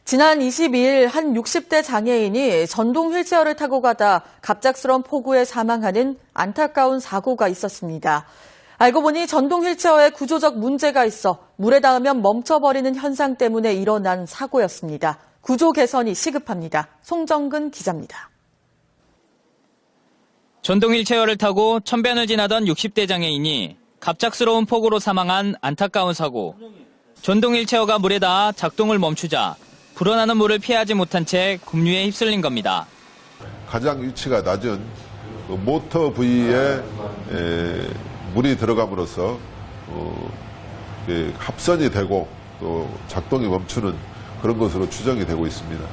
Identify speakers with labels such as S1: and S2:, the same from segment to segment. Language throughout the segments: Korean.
S1: 지난 22일 한 60대 장애인이 전동 휠체어를 타고 가다 갑작스런 폭우에 사망하는 안타까운 사고가 있었습니다. 알고 보니 전동 휠체어에 구조적 문제가 있어 물에 닿으면 멈춰버리는 현상 때문에 일어난 사고였습니다. 구조 개선이 시급합니다. 송정근 기자입니다.
S2: 전동 휠체어를 타고 천변을 지나던 60대 장애인이 갑작스러운 폭우로 사망한 안타까운 사고. 전동 휠체어가 물에 닿아 작동을 멈추자 불어나는 물을 피하지 못한 채 급류에 휩쓸린 겁니다.
S3: 가장 위치가 낮은 모터 부위에 물이 들어감으로써 합선이 되고 또 작동이 멈추는 그런 것으로 추정이 되고 있습니다.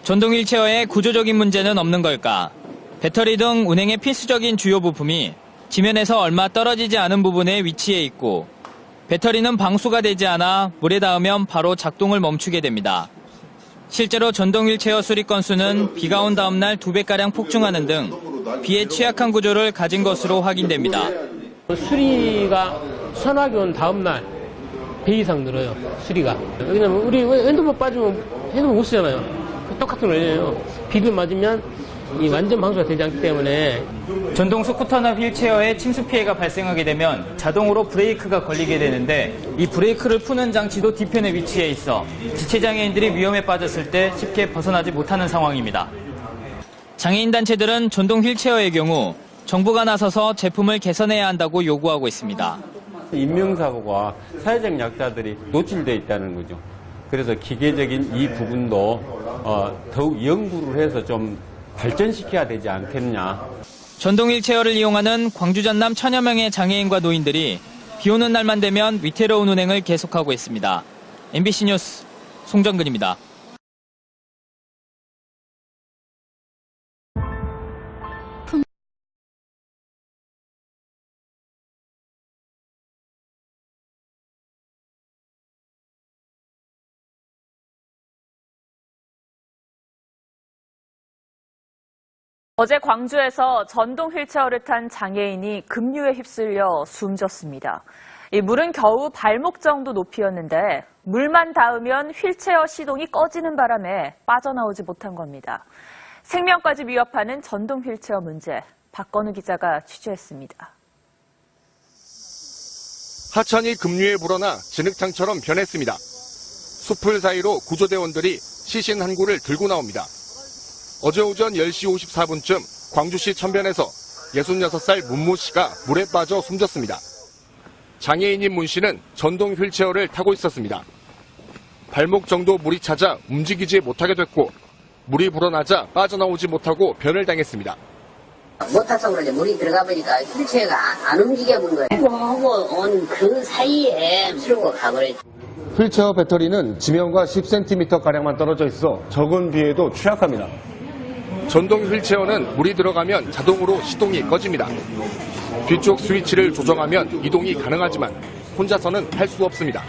S2: 전동 휠체어에 구조적인 문제는 없는 걸까? 배터리 등 운행에 필수적인 주요 부품이 지면에서 얼마 떨어지지 않은 부분에 위치해 있고 배터리는 방수가 되지 않아 물에 닿으면 바로 작동을 멈추게 됩니다. 실제로 전동 휠체어 수리 건수는 비가 온 다음 날 2배가량 폭증하는 등 비에 취약한 구조를 가진 것으로 확인됩니다.
S4: 수리가 소나기 온 다음 날 배 이상 늘어요, 수리가. 왜냐면 우리 핸드폰 빠지면 핸드폰 못 쓰잖아요. 똑같은 원리예요. 비를 맞으면 완전 방수가 되지 않기 때문에.
S2: 전동 스쿠터나 휠체어에 침수 피해가 발생하게 되면 자동으로 브레이크가 걸리게 되는데 이 브레이크를 푸는 장치도 뒤편에 위치해 있어 지체장애인들이 위험에 빠졌을 때 쉽게 벗어나지 못하는 상황입니다. 장애인 단체들은 전동 휠체어의 경우 정부가 나서서 제품을 개선해야 한다고 요구하고 있습니다.
S5: 인명사고가 사회적 약자들이 노출되어 있다는 거죠. 그래서 기계적인 이 부분도 더욱 연구를 해서 좀 발전시켜야 되지 않겠냐.
S2: 전동 휠체어를 이용하는 광주 전남 천여 명의 장애인과 노인들이 비 오는 날만 되면 위태로운 운행을 계속하고 있습니다. MBC 뉴스 송정근입니다.
S6: 어제 광주에서 전동 휠체어를 탄 장애인이 급류에 휩쓸려 숨졌습니다. 이 물은 겨우 발목 정도 높이였는데 물만 닿으면 휠체어 시동이 꺼지는 바람에 빠져나오지 못한 겁니다. 생명까지 위협하는 전동 휠체어 문제, 박건우 기자가 취재했습니다.
S7: 하천이 급류에 불어나 진흙탕처럼 변했습니다. 숲을 사이로 구조대원들이 시신 한 구를 들고 나옵니다. 어제 오전 10시 54분쯤 광주시 천변에서 66살 문모 씨가 물에 빠져 숨졌습니다. 장애인인 문 씨는 전동 휠체어를 타고 있었습니다. 발목 정도 물이 차자 움직이지 못하게 됐고 물이 불어나자 빠져나오지 못하고 변을 당했습니다.
S8: 모터 속으로 물이 들어가 보니까 휠체어가 안 움직여 본 거예요. 하고 온 그 사이에 쓸고 가버렸죠.
S9: 휠체어 배터리는 지면과 10cm가량만 떨어져 있어 적은 비에도 취약합니다.
S7: 전동 휠체어는 물이 들어가면 자동으로 시동이 꺼집니다. 뒤쪽 스위치를 조정하면 이동이 가능하지만 혼자서는 할 수 없습니다.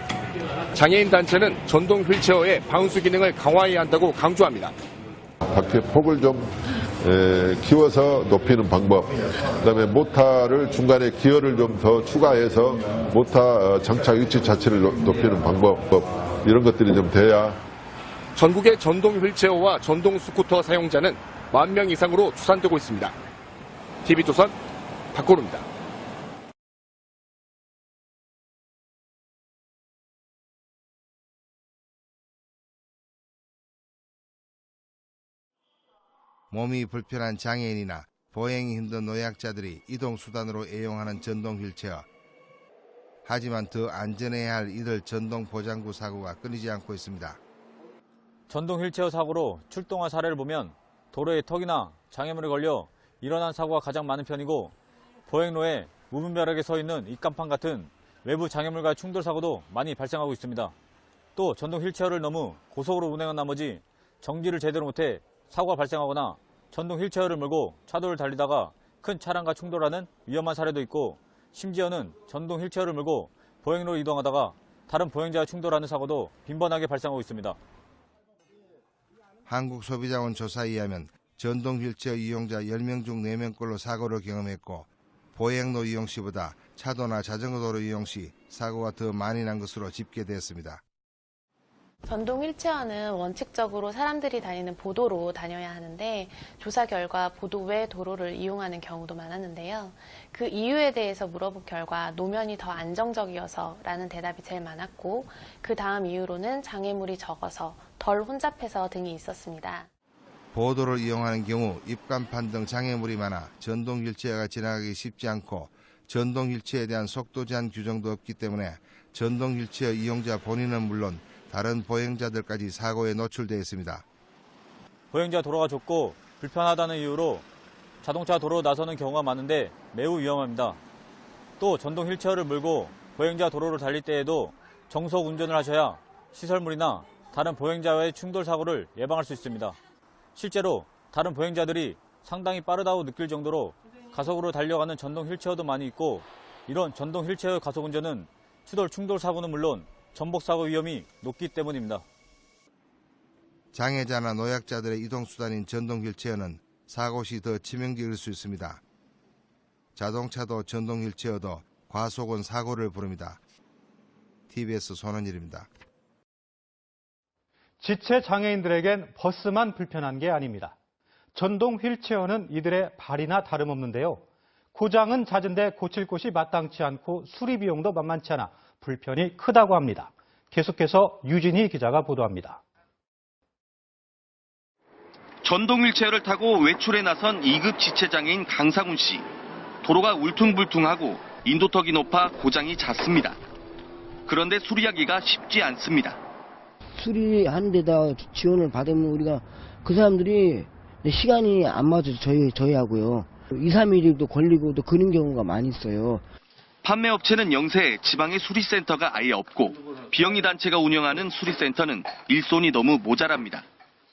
S7: 장애인 단체는 전동 휠체어의 방수 기능을 강화해야 한다고 강조합니다.
S3: 바퀴 폭을 좀 키워서 높이는 방법, 그다음에 모터를 중간에 기어를 좀 더 추가해서 모터 장착 위치 자체를 높이는 방법, 이런 것들이 좀 돼야.
S7: 전국의 전동 휠체어와 전동 스쿠터 사용자는 10,000명 이상으로 추산되고 있습니다. TV조선 박건우입니다.
S10: 몸이 불편한 장애인이나 보행이 힘든 노약자들이 이동수단으로 애용하는 전동 휠체어. 하지만 더 안전해야 할 이들 전동 보장구 사고가 끊이지 않고 있습니다.
S11: 전동 휠체어 사고로 출동한 사례를 보면 도로에 턱이나 장애물에 걸려 일어난 사고가 가장 많은 편이고 보행로에 무분별하게 서 있는 입간판 같은 외부 장애물과의 충돌 사고도 많이 발생하고 있습니다. 또 전동 휠체어를 너무 고속으로 운행한 나머지 정지를 제대로 못해 사고가 발생하거나 전동 휠체어를 몰고 차도를 달리다가 큰 차량과 충돌하는 위험한 사례도 있고 심지어는 전동 휠체어를 몰고 보행로를 이동하다가 다른 보행자와 충돌하는 사고도 빈번하게 발생하고 있습니다.
S10: 한국소비자원 조사에 의하면 전동 휠체어 이용자 10명 중 4명꼴로 사고를 경험했고 보행로 이용 시보다 차도나 자전거 도로 이용 시 사고가 더 많이 난 것으로 집계됐습니다.
S12: 전동 휠체어는 원칙적으로 사람들이 다니는 보도로 다녀야 하는데 조사 결과 보도 외 도로를 이용하는 경우도 많았는데요. 그 이유에 대해서 물어본 결과 노면이 더 안정적이어서 라는 대답이 제일 많았고 그 다음 이유로는 장애물이 적어서 덜 혼잡해서 등이 있었습니다.
S10: 보도를 이용하는 경우 입간판 등 장애물이 많아 전동 휠체어가 지나가기 쉽지 않고 전동 휠체어에 대한 속도 제한 규정도 없기 때문에 전동 휠체어 이용자 본인은 물론 다른 보행자들까지 사고에 노출되어 있습니다.
S11: 보행자 도로가 좁고 불편하다는 이유로 자동차 도로로 나서는 경우가 많은데 매우 위험합니다. 또 전동 휠체어를 몰고 보행자 도로를 달릴 때에도 정속 운전을 하셔야 시설물이나 다른 보행자와의 충돌 사고를 예방할 수 있습니다. 실제로 다른 보행자들이 상당히 빠르다고 느낄 정도로 가속으로 달려가는 전동 휠체어도 많이 있고 이런 전동 휠체어 가속 운전은 추돌 충돌 사고는 물론 전복 사고 위험이 높기 때문입니다.
S10: 장애자나 노약자들의 이동수단인 전동 휠체어는 사고 시 더 치명적일 수 있습니다. 자동차도 전동 휠체어도 과속은 사고를 부릅니다. TBS 손원일입니다.
S13: 지체 장애인들에겐 버스만 불편한 게 아닙니다. 전동 휠체어는 이들의 발이나 다름없는데요. 고장은 잦은데 고칠 곳이 마땅치 않고 수리 비용도 만만치 않아 불편이 크다고 합니다. 계속해서 유진희 기자가 보도합니다.
S14: 전동 휠체어를 타고 외출에 나선 2급 지체장애인 강상훈 씨. 도로가 울퉁불퉁하고 인도턱이 높아 고장이 잦습니다. 그런데 수리하기가 쉽지 않습니다.
S15: 수리하는 데다 지원을 받으면 우리가 그 사람들이 시간이 안 맞아서 저희하고요. 2, 3일도 걸리고 또 그런 경우가 많이 있어요.
S14: 판매업체는 영세에 지방에 수리센터가 아예 없고 비영리 단체가 운영하는 수리센터는 일손이 너무 모자랍니다.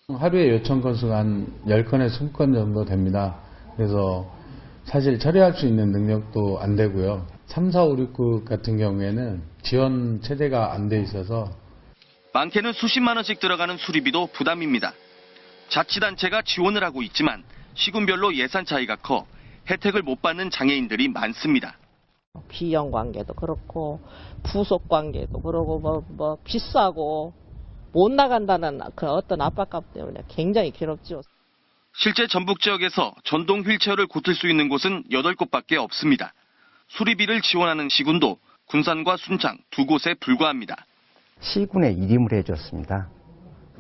S16: 하루에 요청 건수가 한 10건에서 20건 정도 됩니다. 그래서 사실 처리할 수 있는 능력도 안 되고요. 3, 4, 5, 6급 같은 경우에는 지원 체제가 안 돼 있어서
S14: 많게는 수십만 원씩 들어가는 수리비도 부담입니다. 자치단체가 지원을 하고 있지만 시군별로 예산 차이가 커 혜택을 못 받는 장애인들이 많습니다.
S17: 비용 관계도 그렇고 부속 관계도 그러고 뭐 비싸고 못 나간다는 그 어떤 압박감 때문에 굉장히 괴롭죠.
S14: 실제 전북 지역에서 전동 휠체어를 고칠 수 있는 곳은 8곳밖에 없습니다. 수리비를 지원하는 시군도 군산과 순창 두 곳에 불과합니다.
S18: 시군에 일임을 해줬습니다.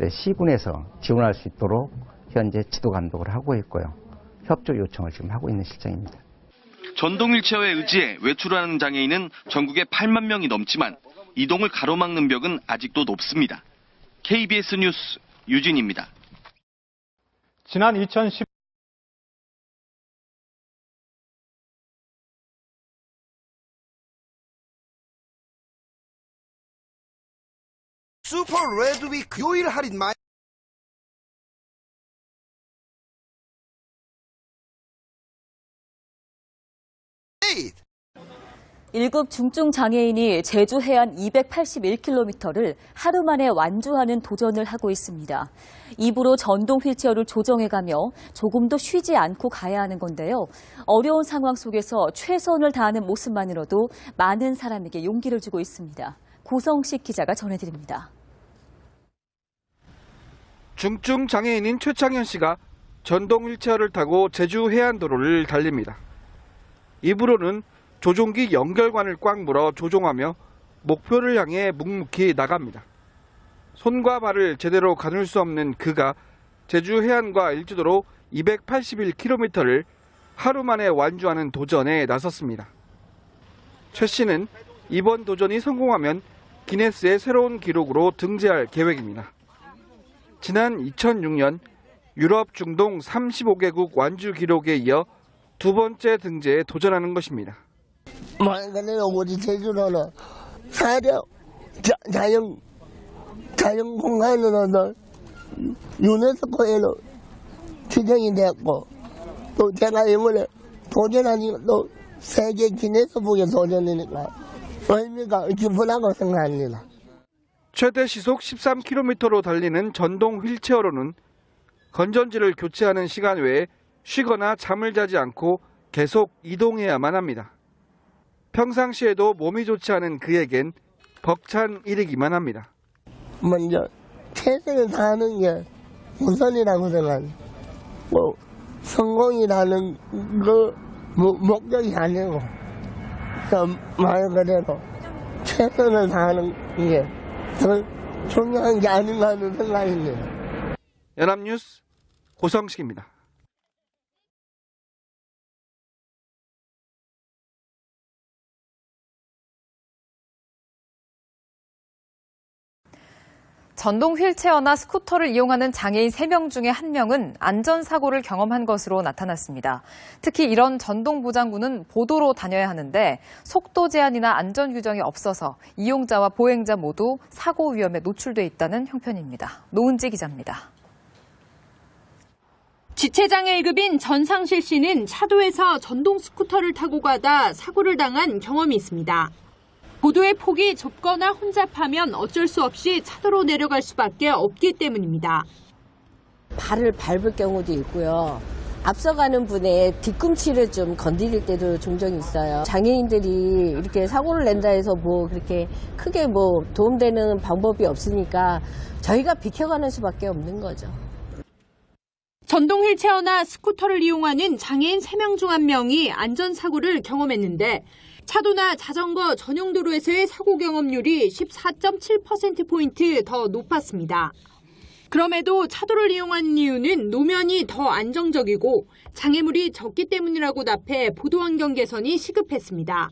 S18: 시군에서 지원할 수 있도록 현재 지도 감독을 하고 있고요. 협조 요청을 지금 하고 있는 실정입니다.
S14: 전동 휠체어에 의지해 외출하는 장애인은 전국에 8만 명이 넘지만 이동을 가로막는 벽은 아직도 높습니다. KBS 뉴스 유진입니다.
S13: 지난 2010
S19: 슈퍼 레드위크 요일 할인 많이
S20: 1급 중증 장애인이 제주 해안 281km를 하루 만에 완주하는 도전을 하고 있습니다. 입으로 전동 휠체어를 조정해가며 조금도 쉬지 않고 가야 하는 건데요. 어려운 상황 속에서 최선을 다하는 모습만으로도 많은 사람에게 용기를 주고 있습니다. 고성식 기자가 전해드립니다.
S21: 중증 장애인인 최창현 씨가 전동 휠체어를 타고 제주 해안도로를 달립니다. 입으로는 조종기 연결관을 꽉 물어 조종하며 목표를 향해 묵묵히 나갑니다. 손과 발을 제대로 가눌 수 없는 그가 제주 해안과 일주도로 281km를 하루 만에 완주하는 도전에 나섰습니다. 최 씨는 이번 도전이 성공하면 기네스의 새로운 기록으로 등재할 계획입니다. 지난 2006년 유럽 중동 35개국 완주 기록에 이어 두 번째 등재에 도전하는 것입니다.
S15: 만약에 우리 제주도는 자연 공간으로는 유네스코에도 지정이 되었고 또 제가 이번에 도전하니 또 세계 기네스북에 도전이니까 의미가 깊으다고 생각합니다.
S21: 최대 시속 13km로 달리는 전동 휠체어로는 건전지를 교체하는 시간 외에 쉬거나 잠을 자지 않고 계속 이동해야만 합니다. 평상시에도 몸이 좋지 않은 그에겐 벅찬 일이기만 합니다.
S15: 먼저
S1: 최선을 다하는 게 우선이라고 생각해요. 뭐 성공이라는 그 목적이 아니고 말 그대로 최선을 다하는 게 더 중요한 게 아닌가 하는 생각입니다.
S21: 연합뉴스 고성식입니다.
S22: 전동 휠체어나 스쿠터를 이용하는 장애인 3명 중에 1명은 안전사고를 경험한 것으로 나타났습니다. 특히 이런 전동 보장구는 보도로 다녀야 하는데 속도 제한이나 안전 규정이 없어서 이용자와 보행자 모두 사고 위험에 노출돼 있다는 형편입니다. 노은지 기자입니다.
S23: 지체장애 1급인 전상실 씨는 차도에서 전동 스쿠터를 타고 가다 사고를 당한 경험이 있습니다. 보도의 폭이 좁거나 혼잡하면 어쩔 수 없이 차도로 내려갈 수밖에 없기 때문입니다.
S24: 발을 밟을 경우도 있고요. 앞서가는 분의 뒤꿈치를 좀 건드릴 때도 종종 있어요. 장애인들이 이렇게 사고를 낸다 해서 뭐 그렇게 크게 뭐 도움되는 방법이 없으니까 저희가 비켜가는 수밖에 없는 거죠.
S23: 전동 휠체어나 스쿠터를 이용하는 장애인 3명 중 1명이 안전사고를 경험했는데 차도나 자전거 전용 도로에서의 사고 경험률이 14.7%포인트 더 높았습니다. 그럼에도 차도를 이용하는 이유는 노면이 더 안정적이고 장애물이 적기 때문이라고 답해 보도환경 개선이 시급했습니다.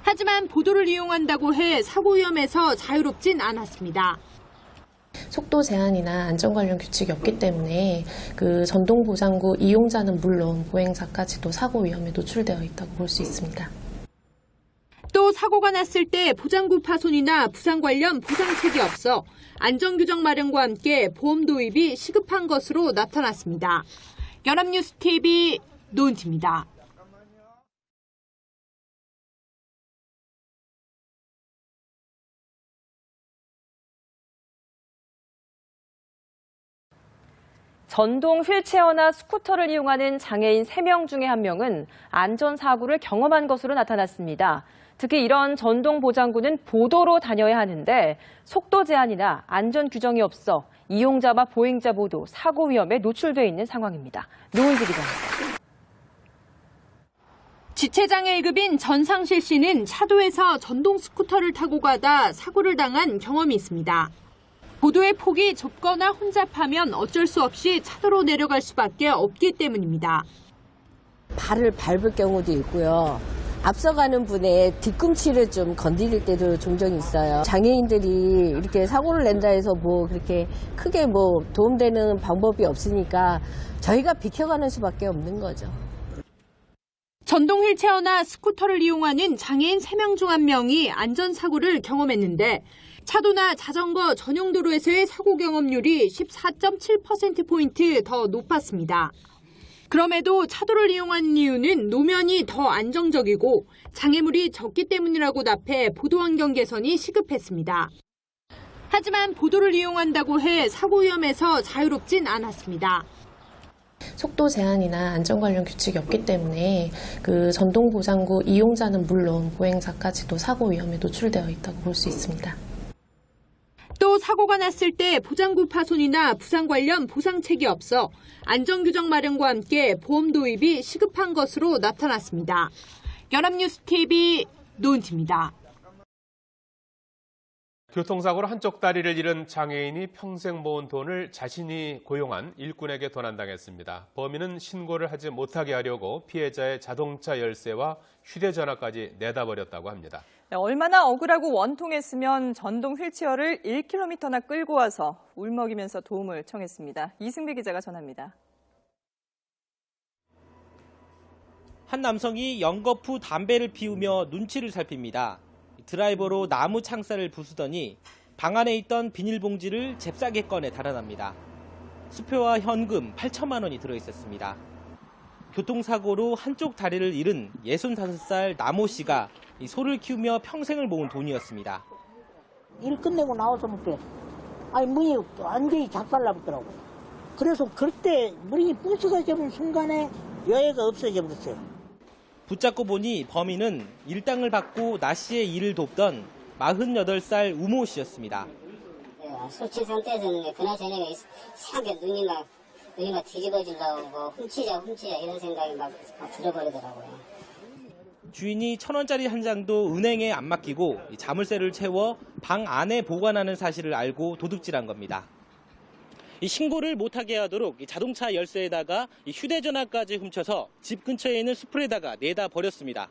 S23: 하지만 보도를 이용한다고 해 사고 위험에서 자유롭진 않았습니다.
S12: 속도 제한이나 안전 관련 규칙이 없기 때문에 그 전동 보장구 이용자는 물론 보행자까지도 사고 위험에 노출되어 있다고 볼 수 있습니다.
S23: 또 사고가 났을 때 보장구 파손이나 부상 관련 보상책이 없어 안전규정 마련과 함께 보험 도입이 시급한 것으로 나타났습니다. 연합뉴스 TV 노은지입니다.
S6: 전동 휠체어나 스쿠터를 이용하는 장애인 3명 중에 1명은 안전사고를 경험한 것으로 나타났습니다. 특히 이런 전동 보장구는 보도로 다녀야 하는데 속도 제한이나 안전 규정이 없어 이용자와 보행자 모두 사고 위험에 노출돼 있는 상황입니다. 노은지 기자입니다.
S23: 지체장애 1급인 전상실 씨는 차도에서 전동 스쿠터를 타고 가다 사고를 당한 경험이 있습니다. 보도의 폭이 좁거나 혼잡하면 어쩔 수 없이 차도로 내려갈 수밖에 없기 때문입니다.
S24: 발을 밟을 경우도 있고요. 앞서가는 분의 뒤꿈치를 좀 건드릴 때도 종종 있어요. 장애인들이 이렇게 사고를 낸다 해서 뭐 그렇게 크게 뭐 도움되는 방법이 없으니까 저희가 비켜가는 수밖에 없는 거죠.
S23: 전동 휠체어나 스쿠터를 이용하는 장애인 3명 중 1명이 안전사고를 경험했는데 차도나 자전거 전용 도로에서의 사고 경험률이 14.7%포인트 더 높았습니다. 그럼에도 차도를 이용하는 이유는 노면이 더 안정적이고 장애물이 적기 때문이라고 답해 보도환경 개선이 시급했습니다. 하지만 보도를 이용한다고 해 사고 위험에서 자유롭진 않았습니다.
S12: 속도 제한이나 안전 관련 규칙이 없기 때문에 그 전동 보장구 이용자는 물론 보행자까지도 사고 위험에 노출되어 있다고 볼 수 있습니다.
S23: 또 사고가 났을 때 보장구 파손이나 부상 관련 보상책이 없어 안전규정 마련과 함께 보험 도입이 시급한 것으로 나타났습니다. 연합뉴스 TV 노은지입니다.
S25: 교통사고로 한쪽 다리를 잃은 장애인이 평생 모은 돈을 자신이 고용한 일꾼에게 도난당했습니다. 범인은 신고를 하지 못하게 하려고 피해자의 자동차 열쇠와 휴대전화까지 내다버렸다고 합니다.
S26: 얼마나 억울하고 원통했으면 전동 휠체어를 1km나 끌고 와서 울먹이면서 도움을 청했습니다. 이승배 기자가 전합니다.
S27: 한 남성이 연겁 후 담배를 피우며 눈치를 살핍니다. 드라이버로 나무 창살을 부수더니 방 안에 있던 비닐봉지를 잽싸게 꺼내 달아납니다. 수표와 현금 8천만 원이 들어있었습니다. 교통사고로 한쪽 다리를 잃은 65살 나모 씨가 소를 키우며 평생을 모은 돈이었습니다.
S28: 일 끝내고 나와서 먹게. 아니 문이 완전히 작살나붙더라고. 그래서 그때 문이 부서져버린 순간에 여해가 없어져 버렸어요.
S27: 붙잡고 보니 범인은 일당을 받고 나 씨의 일을 돕던 48살 우모 씨였습니다.
S2: 술 취한 상태에서는 그날 저녁에 이상하게 눈이 막 뒤집어지려고 훔치자 이런 생각이 막 들어버리더라고요.
S27: 주인이 1,000원짜리 한 장도 은행에 안 맡기고 자물쇠를 채워 방 안에 보관하는 사실을 알고 도둑질한 겁니다. 이 신고를 못하게 하도록 자동차 열쇠에다가 휴대전화까지 훔쳐서 집 근처에 있는 수풀에다가 내다 버렸습니다.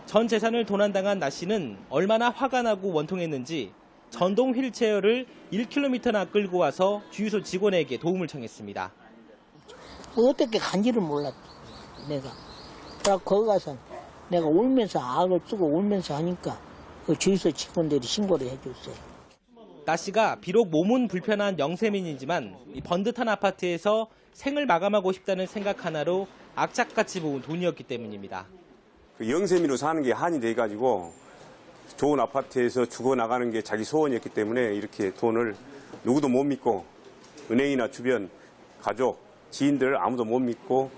S27: 전 재산을 도난당한 나 씨는 얼마나 화가 나고 원통했는지 전동 휠체어를 1km나 끌고 와서 주유소 직원에게 도움을 청했습니다.
S28: 어떻게 간지를 몰랐어, 내가. 그래서 거기 가서 내가 울면서 악을 쓰고 울면서 하니까 그 주유소 직원들이 신고를 해줬어요.
S27: 나 씨가 비록 몸은 불편한 영세민이지만 이 번듯한 아파트에서 생을 마감하고 싶다는 생각 하나로 악착같이 모은 돈이었기 때문입니다.
S3: 그 영세민으로 사는 게 한이 돼가지고 좋은 아파트에서 죽어나가는 게 자기 소원이었기 때문에 이렇게 돈을 누구도 못 믿고 은행이나 주변 가족, 지인들 아무도 못 믿고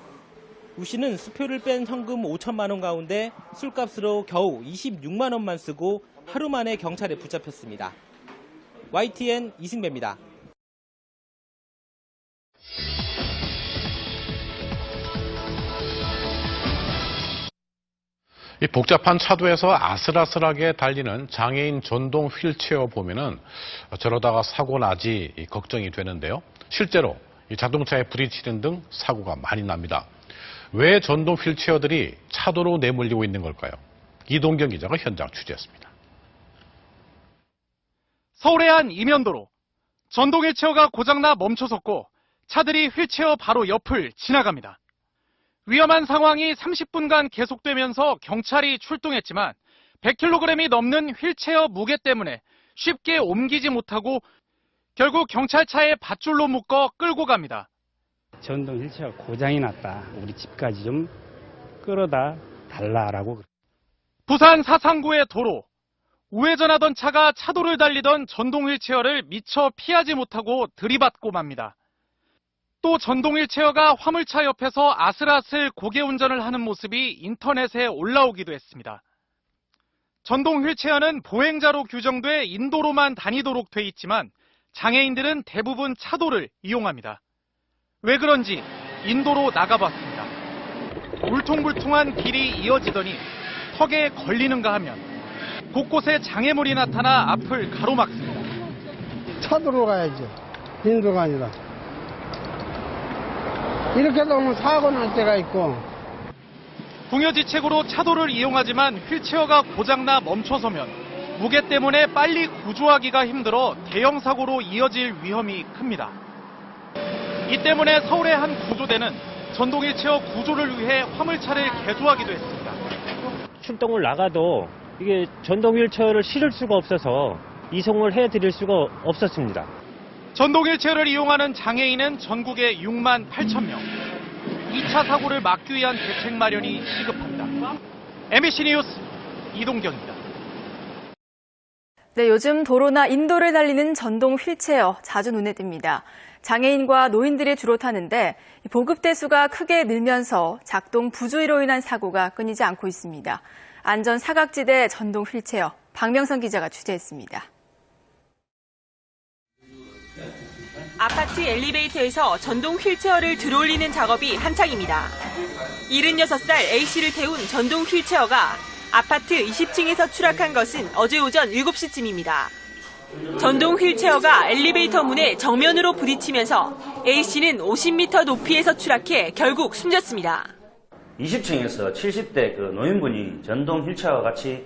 S27: 우 씨는 수표를 뺀 현금 5천만 원 가운데 술값으로 겨우 26만 원만 쓰고 하루 만에 경찰에 붙잡혔습니다. YTN 이승배입니다.
S4: 이 복잡한 차도에서 아슬아슬하게 달리는 장애인 전동 휠체어 보면은 저러다가 사고 나지 걱정이 되는데요. 실제로 이 자동차에 부딪히는 등 사고가 많이 납니다. 왜 전동 휠체어들이 차도로 내몰리고 있는 걸까요? 이동경 기자가 현장 취재했습니다.
S5: 서울의 한 이면도로 전동 휠체어가 고장나 멈춰섰고 차들이 휠체어 바로 옆을 지나갑니다. 위험한 상황이 30분간 계속되면서 경찰이 출동했지만 100kg이 넘는 휠체어 무게 때문에 쉽게 옮기지 못하고 결국 경찰차에 밧줄로 묶어 끌고 갑니다.
S7: 전동 휠체어 고장이 났다. 우리 집까지 좀 끌어다 달라라고.
S5: 부산 사상구의 도로. 우회전하던 차가 차도를 달리던 전동 휠체어를 미처 피하지 못하고 들이받고 맙니다. 또 전동 휠체어가 화물차 옆에서 아슬아슬 고개 운전을 하는 모습이 인터넷에 올라오기도 했습니다. 전동 휠체어는 보행자로 규정돼 인도로만 다니도록 돼 있지만 장애인들은 대부분 차도를 이용합니다. 왜 그런지 인도로 나가봤습니다. 울퉁불퉁한 길이 이어지더니 턱에 걸리는가 하면 곳곳에 장애물이 나타나 앞을 가로막습니다.
S1: 차도로 가야죠. 인도가 아니라. 이렇게 너무 사고 날 때가 있고.
S5: 궁여지책으로 차도를 이용하지만 휠체어가 고장나 멈춰서면 무게 때문에 빨리 구조하기가 힘들어 대형 사고로 이어질 위험이 큽니다. 이 때문에 서울의 한 구조대는 전동 휠체어 구조를 위해 화물차를 개조하기도 했습니다.
S8: 출동을 나가도 이게 전동 휠체어를 실을 수가 없어서 이송을 해드릴 수가 없었습니다.
S5: 전동 휠체어를 이용하는 장애인은 전국에 6만 8천 명. 2차 사고를 막기 위한 대책 마련이 시급합니다. MBC 뉴스 이동경입니다.
S9: 네, 요즘 도로나 인도를 달리는 전동 휠체어 자주 눈에 띕니다. 장애인과 노인들이 주로 타는데 보급 대수가 크게 늘면서 작동 부주의로 인한 사고가 끊이지 않고 있습니다. 안전 사각지대 전동 휠체어 박명선 기자가 취재했습니다.
S11: 아파트 엘리베이터에서 전동 휠체어를 들어올리는 작업이 한창입니다. 76살 A씨를 태운 전동 휠체어가 아파트 20층에서 추락한 것은 어제 오전 7시쯤입니다. 전동 휠체어가 엘리베이터 문에 정면으로 부딪히면서 A씨는 50m 높이에서 추락해 결국 숨졌습니다.
S29: 20층에서 70대 그 노인분이 전동 휠체어와 같이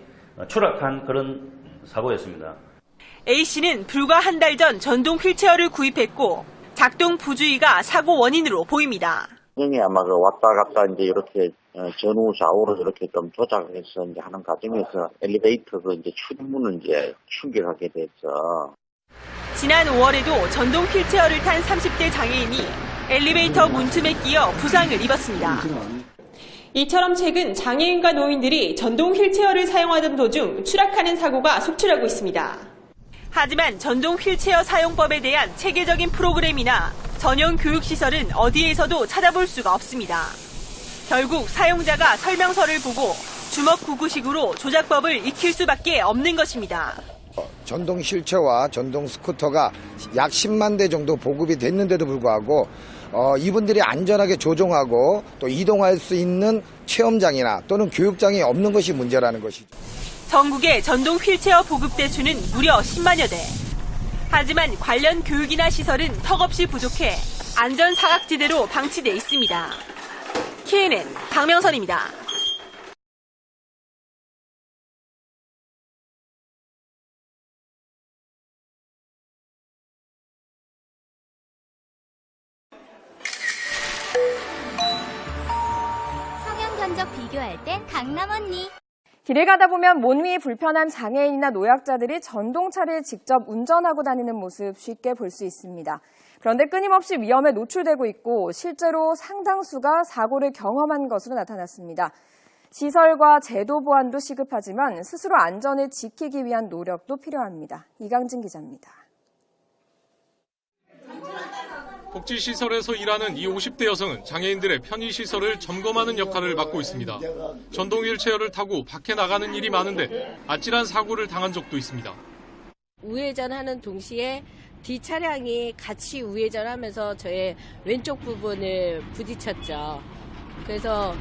S29: 추락한 그런 사고였습니다.
S11: A씨는 불과 한 달 전 전동 휠체어를 구입했고 작동 부주의가 사고 원인으로 보입니다.
S30: 아마 왔다 갔다 이제 이렇게 전후 좌우로 이렇게 좀 조작해서 이제 하는 과정에서 엘리베이터 그 이제 출입문을 이제 충격하게 됐죠.
S11: 지난 5월에도 전동 휠체어를 탄 30대 장애인이 엘리베이터 문틈에 끼어 부상을 입었습니다. 이처럼 최근 장애인과 노인들이 전동 휠체어를 사용하던 도중 추락하는 사고가 속출하고 있습니다. 하지만 전동 휠체어 사용법에 대한 체계적인 프로그램이나 전용 교육시설은 어디에서도 찾아볼 수가 없습니다. 결국 사용자가 설명서를 보고 주먹구구식으로 조작법을 익힐 수밖에 없는 것입니다.
S10: 전동 휠체어와 전동 스쿠터가 약 10만 대 정도 보급이 됐는데도 불구하고 이분들이 안전하게 조종하고 또 이동할 수 있는 체험장이나 또는 교육장이 없는 것이 문제라는 것이죠.
S11: 전국의 전동 휠체어 보급 대수는 무려 10만여 대. 하지만 관련 교육이나 시설은 턱없이 부족해 안전 사각지대로 방치돼 있습니다. KNN 박명선입니다.
S13: 성형 견적 비교할 땐 강남 언니.
S14: 길을 가다 보면 몸이 불편한 장애인이나 노약자들이 전동차를 직접 운전하고 다니는 모습 쉽게 볼 수 있습니다. 그런데 끊임없이 위험에 노출되고 있고 실제로 상당수가 사고를 경험한 것으로 나타났습니다. 시설과 제도 보완도 시급하지만 스스로 안전을 지키기 위한 노력도 필요합니다. 이강진 기자입니다.
S15: 복지시설에서 일하는 이 50대 여성은 장애인들의 편의시설을 점검하는 역할을 맡고 있습니다. 전동 휠체어를 타고 밖에 나가는 일이 많은데 아찔한 사고를 당한 적도 있습니다.
S24: 우회전하는 동시에 뒤 차량이 같이 우회전하면서 저의 왼쪽 부분을 부딪혔죠. 그래서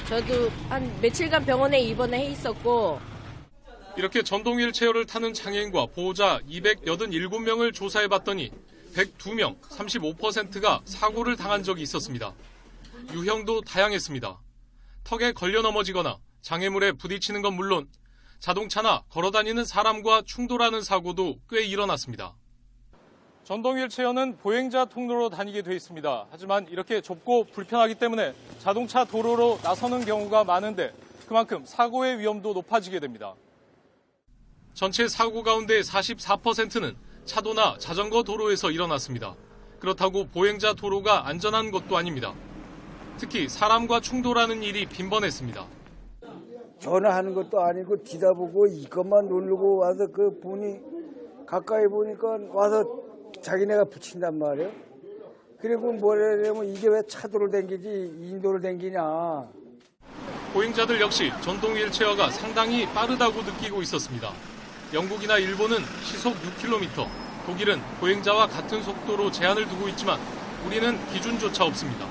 S24: 저도 한 며칠간 병원에 입원해 있었고.
S15: 이렇게 전동 휠체어를 타는 장애인과 보호자 287명을 조사해봤더니 102명, 35%가 사고를 당한 적이 있었습니다. 유형도 다양했습니다. 턱에 걸려 넘어지거나 장애물에 부딪히는 건 물론 자동차나 걸어다니는 사람과 충돌하는 사고도 꽤 일어났습니다. 전동 휠체어는 보행자 통로로 다니게 돼 있습니다. 하지만 이렇게 좁고 불편하기 때문에 자동차 도로로 나서는 경우가 많은데 그만큼 사고의 위험도 높아지게 됩니다. 전체 사고 가운데 44%는 차도나 자전거 도로에서 일어났습니다. 그렇다고 보행자 도로가 안전한 것도 아닙니다. 특히 사람과 충돌하는 일이 빈번했습니다.
S16: 전화하는 것도 아니고 뒤다보고 이것만 누르고 와서 그 분이 가까이 보니까 와서 자기네가 붙인단 말이에요. 그리고 뭐라냐면 이게 왜 차도를 댕기지 인도를 댕기냐.
S15: 보행자들 역시 전동 휠체어가 상당히 빠르다고 느끼고 있었습니다. 영국이나 일본은 시속 6km, 독일은 보행자와 같은 속도로 제한을 두고 있지만 우리는 기준조차 없습니다.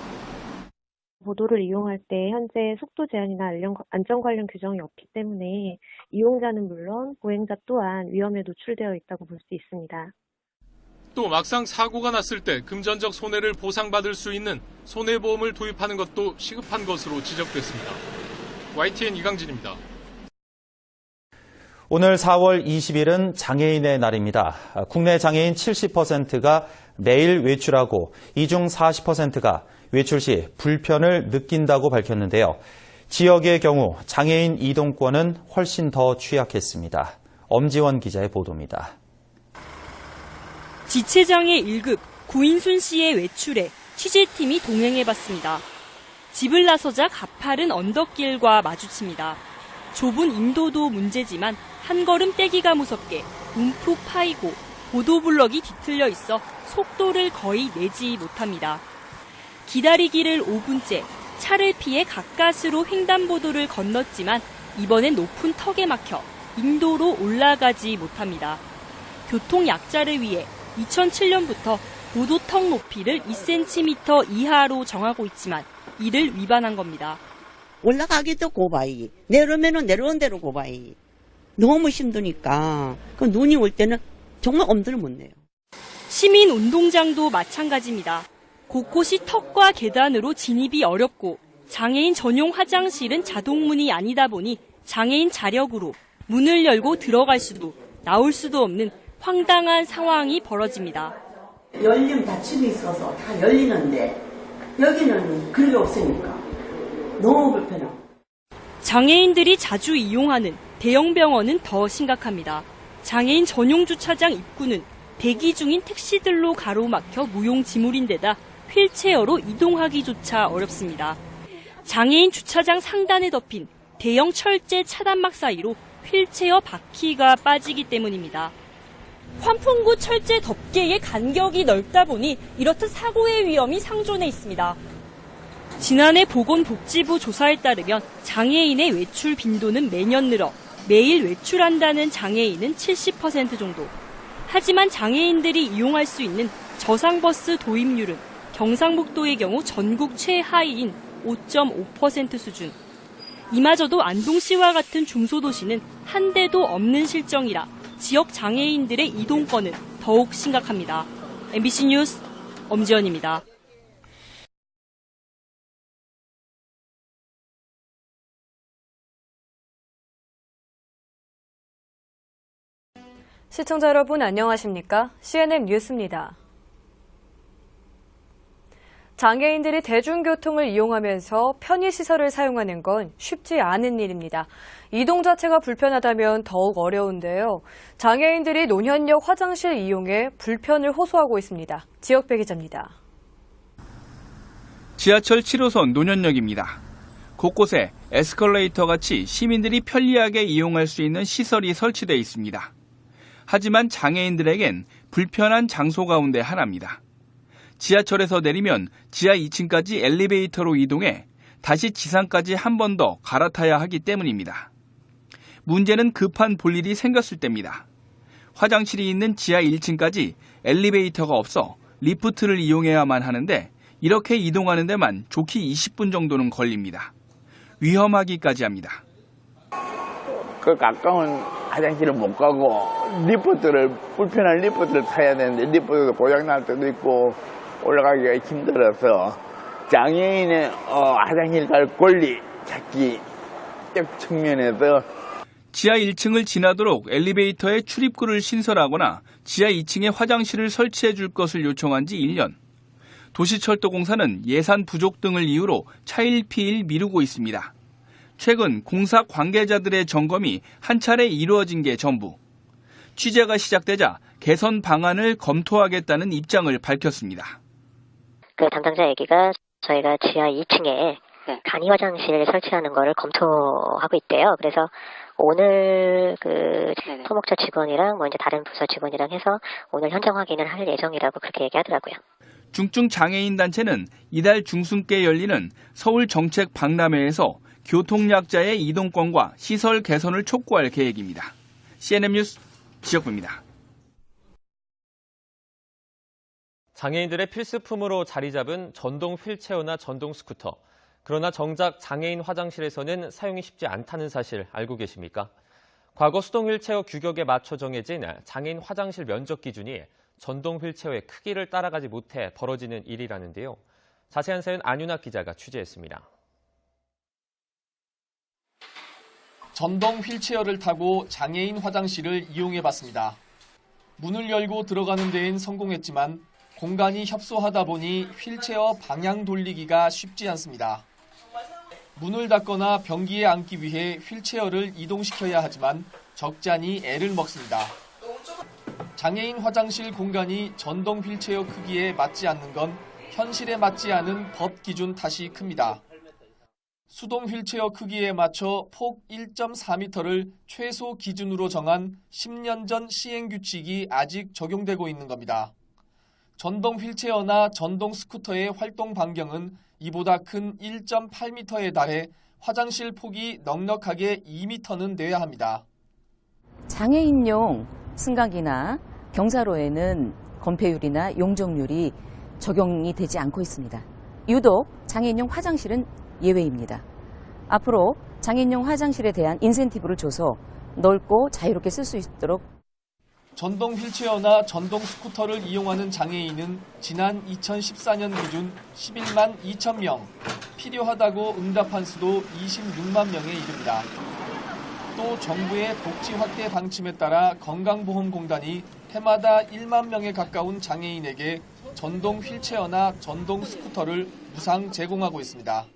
S17: 보도를 이용할 때 현재 속도 제한이나 안전 관련 규정이 없기 때문에 이용자는 물론 보행자 또한 위험에 노출되어 있다고 볼 수 있습니다.
S15: 또 막상 사고가 났을 때 금전적 손해를 보상받을 수 있는 손해보험을 도입하는 것도 시급한 것으로 지적됐습니다. YTN 이강진입니다.
S18: 오늘 4월 20일은 장애인의 날입니다. 국내 장애인 70%가 매일 외출하고 이 중 40%가 외출 시 불편을 느낀다고 밝혔는데요. 지역의 경우 장애인 이동권은 훨씬 더 취약했습니다. 엄지원 기자의 보도입니다.
S19: 지체장애 1급 구인순 씨의 외출에 취재팀이 동행해봤습니다. 집을 나서자 가파른 언덕길과 마주칩니다. 좁은 인도도 문제지만 한 걸음 떼기가 무섭게 움푹 파이고 보도블럭이 뒤틀려 있어 속도를 거의 내지 못합니다. 기다리기를 5분째 차를 피해 가까스로 횡단보도를 건넜지만 이번엔 높은 턱에 막혀 인도로 올라가지 못합니다. 교통약자를 위해 2007년부터 보도턱 높이를 2cm 이하로 정하고 있지만 이를 위반한 겁니다.
S20: 올라가기도 고바이, 내려오면 내려온 대로 고바이. 너무 힘드니까 그 눈이 올 때는 정말 엄두를 못 내요.
S19: 시민운동장도 마찬가지입니다. 곳곳이 턱과 계단으로 진입이 어렵고 장애인 전용 화장실은 자동문이 아니다 보니 장애인 자력으로 문을 열고 들어갈 수도 나올 수도 없는 황당한 상황이 벌어집니다.
S20: 열림 닫힘이 있어서 다 열리는데 여기는 그게 없으니까 너무 불편하고.
S19: 장애인들이 자주 이용하는 대형 병원은 더 심각합니다. 장애인 전용 주차장 입구는 대기 중인 택시들로 가로막혀 무용지물인데다 휠체어로 이동하기조차 어렵습니다. 장애인 주차장 상단에 덮인 대형 철제 차단막 사이로 휠체어 바퀴가 빠지기 때문입니다. 환풍구 철제 덮개의 간격이 넓다 보니 이렇듯 사고의 위험이 상존해 있습니다. 지난해 보건복지부 조사에 따르면 장애인의 외출 빈도는 매년 늘어 매일 외출한다는 장애인은 70% 정도. 하지만 장애인들이 이용할 수 있는 저상버스 도입률은 경상북도의 경우 전국 최하위인 5.5% 수준. 이마저도 안동시와 같은 중소도시는 한 대도 없는 실정이라 지역 장애인들의 이동권은 더욱 심각합니다. MBC 뉴스 엄지연입니다.
S2: 시청자 여러분 안녕하십니까? CNN 뉴스입니다. 장애인들이 대중교통을 이용하면서 편의시설을 사용하는 건 쉽지 않은 일입니다. 이동 자체가 불편하다면 더욱 어려운데요. 장애인들이 논현역 화장실 이용에 불편을 호소하고 있습니다. 지역배 기자입니다.
S3: 지하철 7호선 논현역입니다. 곳곳에 에스컬레이터 같이 시민들이 편리하게 이용할 수 있는 시설이 설치되어 있습니다. 하지만 장애인들에겐 불편한 장소 가운데 하나입니다. 지하철에서 내리면 지하 2층까지 엘리베이터로 이동해 다시 지상까지 한 번 더 갈아타야 하기 때문입니다. 문제는 급한 볼일이 생겼을 때입니다. 화장실이 있는 지하 1층까지 엘리베이터가 없어 리프트를 이용해야만 하는데 이렇게 이동하는 데만 좋게 20분 정도는 걸립니다. 위험하기까지 합니다.
S6: 그 가까운 화장실을 못 가고 불편한 리프트를 타야 되는데 리프트도 고장날 때도 있고 올라가기가 힘들어서 장애인의 화장실 갈 권리 찾기 측면에서
S3: 지하 1층을 지나도록 엘리베이터에 출입구를 신설하거나 지하 2층에 화장실을 설치해 줄 것을 요청한 지 1년. 도시철도공사는 예산 부족 등을 이유로 차일피일 미루고 있습니다. 최근 공사 관계자들의 점검이 한 차례 이루어진 게 전부. 취재가 시작되자 개선 방안을 검토하겠다는 입장을 밝혔습니다.
S12: 그 담당자 얘기가 저희가 지하 2층에 간이 화장실 설치하는 거를 검토하고 있대요. 그래서 오늘 그 토목처 직원이랑 이제 다른 부서 직원이랑 해서 오늘 현장 확인을 할 예정이라고 그렇게 얘기하더라고요.
S3: 중증 장애인 단체는 이달 중순께 열리는 서울 정책 박람회에서 교통약자의 이동권과 시설 개선을 촉구할 계획입니다. CNN 뉴스 지역부입니다.
S21: 장애인들의 필수품으로 자리 잡은 전동 휠체어나 전동 스쿠터. 그러나 정작 장애인 화장실에서는 사용이 쉽지 않다는 사실 알고 계십니까? 과거 수동 휠체어 규격에 맞춰 정해진 장애인 화장실 면적 기준이 전동 휠체어의 크기를 따라가지 못해 벌어지는 일이라는데요. 자세한 사연 안윤학 기자가 취재했습니다.
S22: 전동 휠체어를 타고 장애인 화장실을 이용해봤습니다. 문을 열고 들어가는 데엔 성공했지만 공간이 협소하다 보니 휠체어 방향 돌리기가 쉽지 않습니다. 문을 닫거나 변기에 앉기 위해 휠체어를 이동시켜야 하지만 적잖이 애를 먹습니다. 장애인 화장실 공간이 전동 휠체어 크기에 맞지 않는 건 현실에 맞지 않은 법 기준 탓이 큽니다. 수동 휠체어 크기에 맞춰 폭 1.4m를 최소 기준으로 정한 10년 전 시행규칙이 아직 적용되고 있는 겁니다. 전동 휠체어나 전동 스쿠터의 활동 반경은 이보다 큰 1.8m에 달해 화장실 폭이 넉넉하게 2m는 돼야 합니다.
S23: 장애인용 승강기나 경사로에는 건폐율이나 용적률이 적용이 되지 않고 있습니다. 유독 장애인용 화장실은 예외입니다. 앞으로 장애인용 화장실에 대한 인센티브를 줘서 넓고 자유롭게 쓸 수 있도록.
S22: 전동 휠체어나 전동 스쿠터를 이용하는 장애인은 지난 2014년 기준 11만 2천 명, 필요하다고 응답한 수도 26만 명에 이릅니다. 또 정부의 복지 확대 방침에 따라 건강보험공단이 해마다 1만 명에 가까운 장애인에게 전동 휠체어나 전동 스쿠터를 무상 제공하고 있습니다.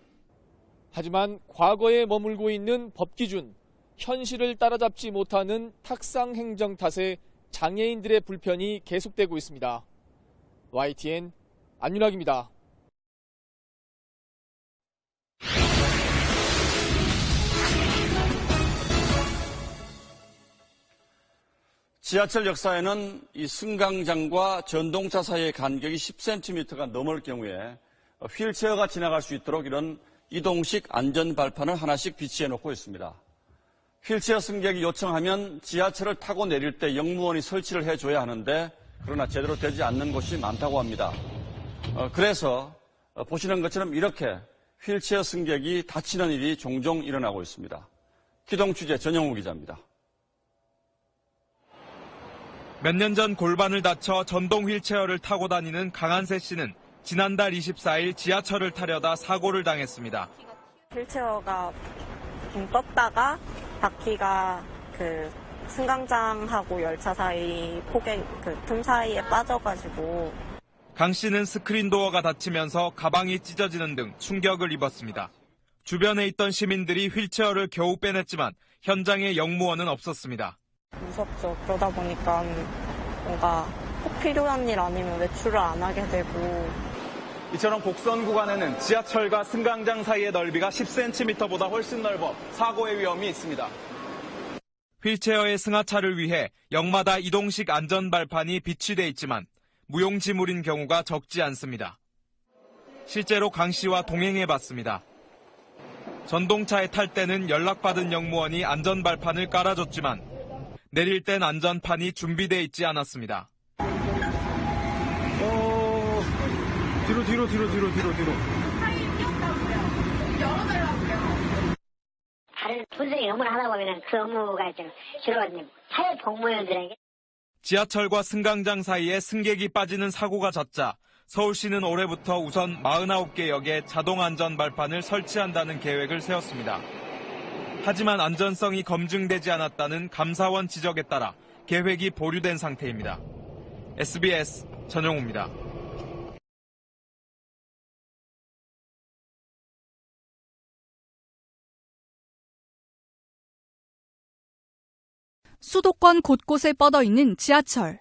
S22: 하지만 과거에 머물고 있는 법 기준, 현실을 따라잡지 못하는 탁상 행정 탓에 장애인들의 불편이 계속되고 있습니다. YTN 안윤학입니다.
S25: 지하철 역사에는 이 승강장과 전동차 사이의 간격이 10cm가 넘을 경우에 휠체어가 지나갈 수 있도록 이런 이동식 안전발판을 하나씩 비치해 놓고 있습니다. 휠체어 승객이 요청하면 지하철을 타고 내릴 때 역무원이 설치를 해줘야 하는데 그러나 제대로 되지 않는 곳이 많다고 합니다. 그래서 보시는 것처럼 이렇게 휠체어 승객이 다치는 일이 종종 일어나고 있습니다. 기동 취재 전영우 기자입니다.
S1: 몇 년 전 골반을 다쳐 전동 휠체어를 타고 다니는 강한세 씨는 지난달 24일 지하철을 타려다 사고를 당했습니다.
S4: 휠체어가 붕 떴다가 바퀴가 승강장하고 열차 사이 폭에 틈 사이에 빠져가지고
S1: 강 씨는 스크린 도어가 닫히면서 가방이 찢어지는 등 충격을 입었습니다. 주변에 있던 시민들이 휠체어를 겨우 빼냈지만 현장에 역무원은 없었습니다.
S4: 무섭죠. 그러다 보니까 뭔가 꼭 필요한 일 아니면 외출을 안 하게 되고.
S1: 이처럼 곡선 구간에는 지하철과 승강장 사이의 넓이가 10cm보다 훨씬 넓어 사고의 위험이 있습니다. 휠체어의 승하차를 위해 역마다 이동식 안전발판이 비치돼 있지만 무용지물인 경우가 적지 않습니다. 실제로 강 씨와 동행해봤습니다. 전동차에 탈 때는 연락받은 역무원이 안전발판을 깔아줬지만 내릴 땐 안전판이 준비돼 있지 않았습니다. 뒤로.
S12: 다른 분석의 업무를 하다 보면 그 업무가 좀 줄어가지고 사회 공무원들에게.
S1: 지하철과 승강장 사이에 승객이 빠지는 사고가 잦자 서울시는 올해부터 우선 49개 역에 자동 안전 발판을 설치한다는 계획을 세웠습니다. 하지만 안전성이 검증되지 않았다는 감사원 지적에 따라 계획이 보류된 상태입니다. SBS 전영우입니다.
S5: 수도권 곳곳에 뻗어있는 지하철.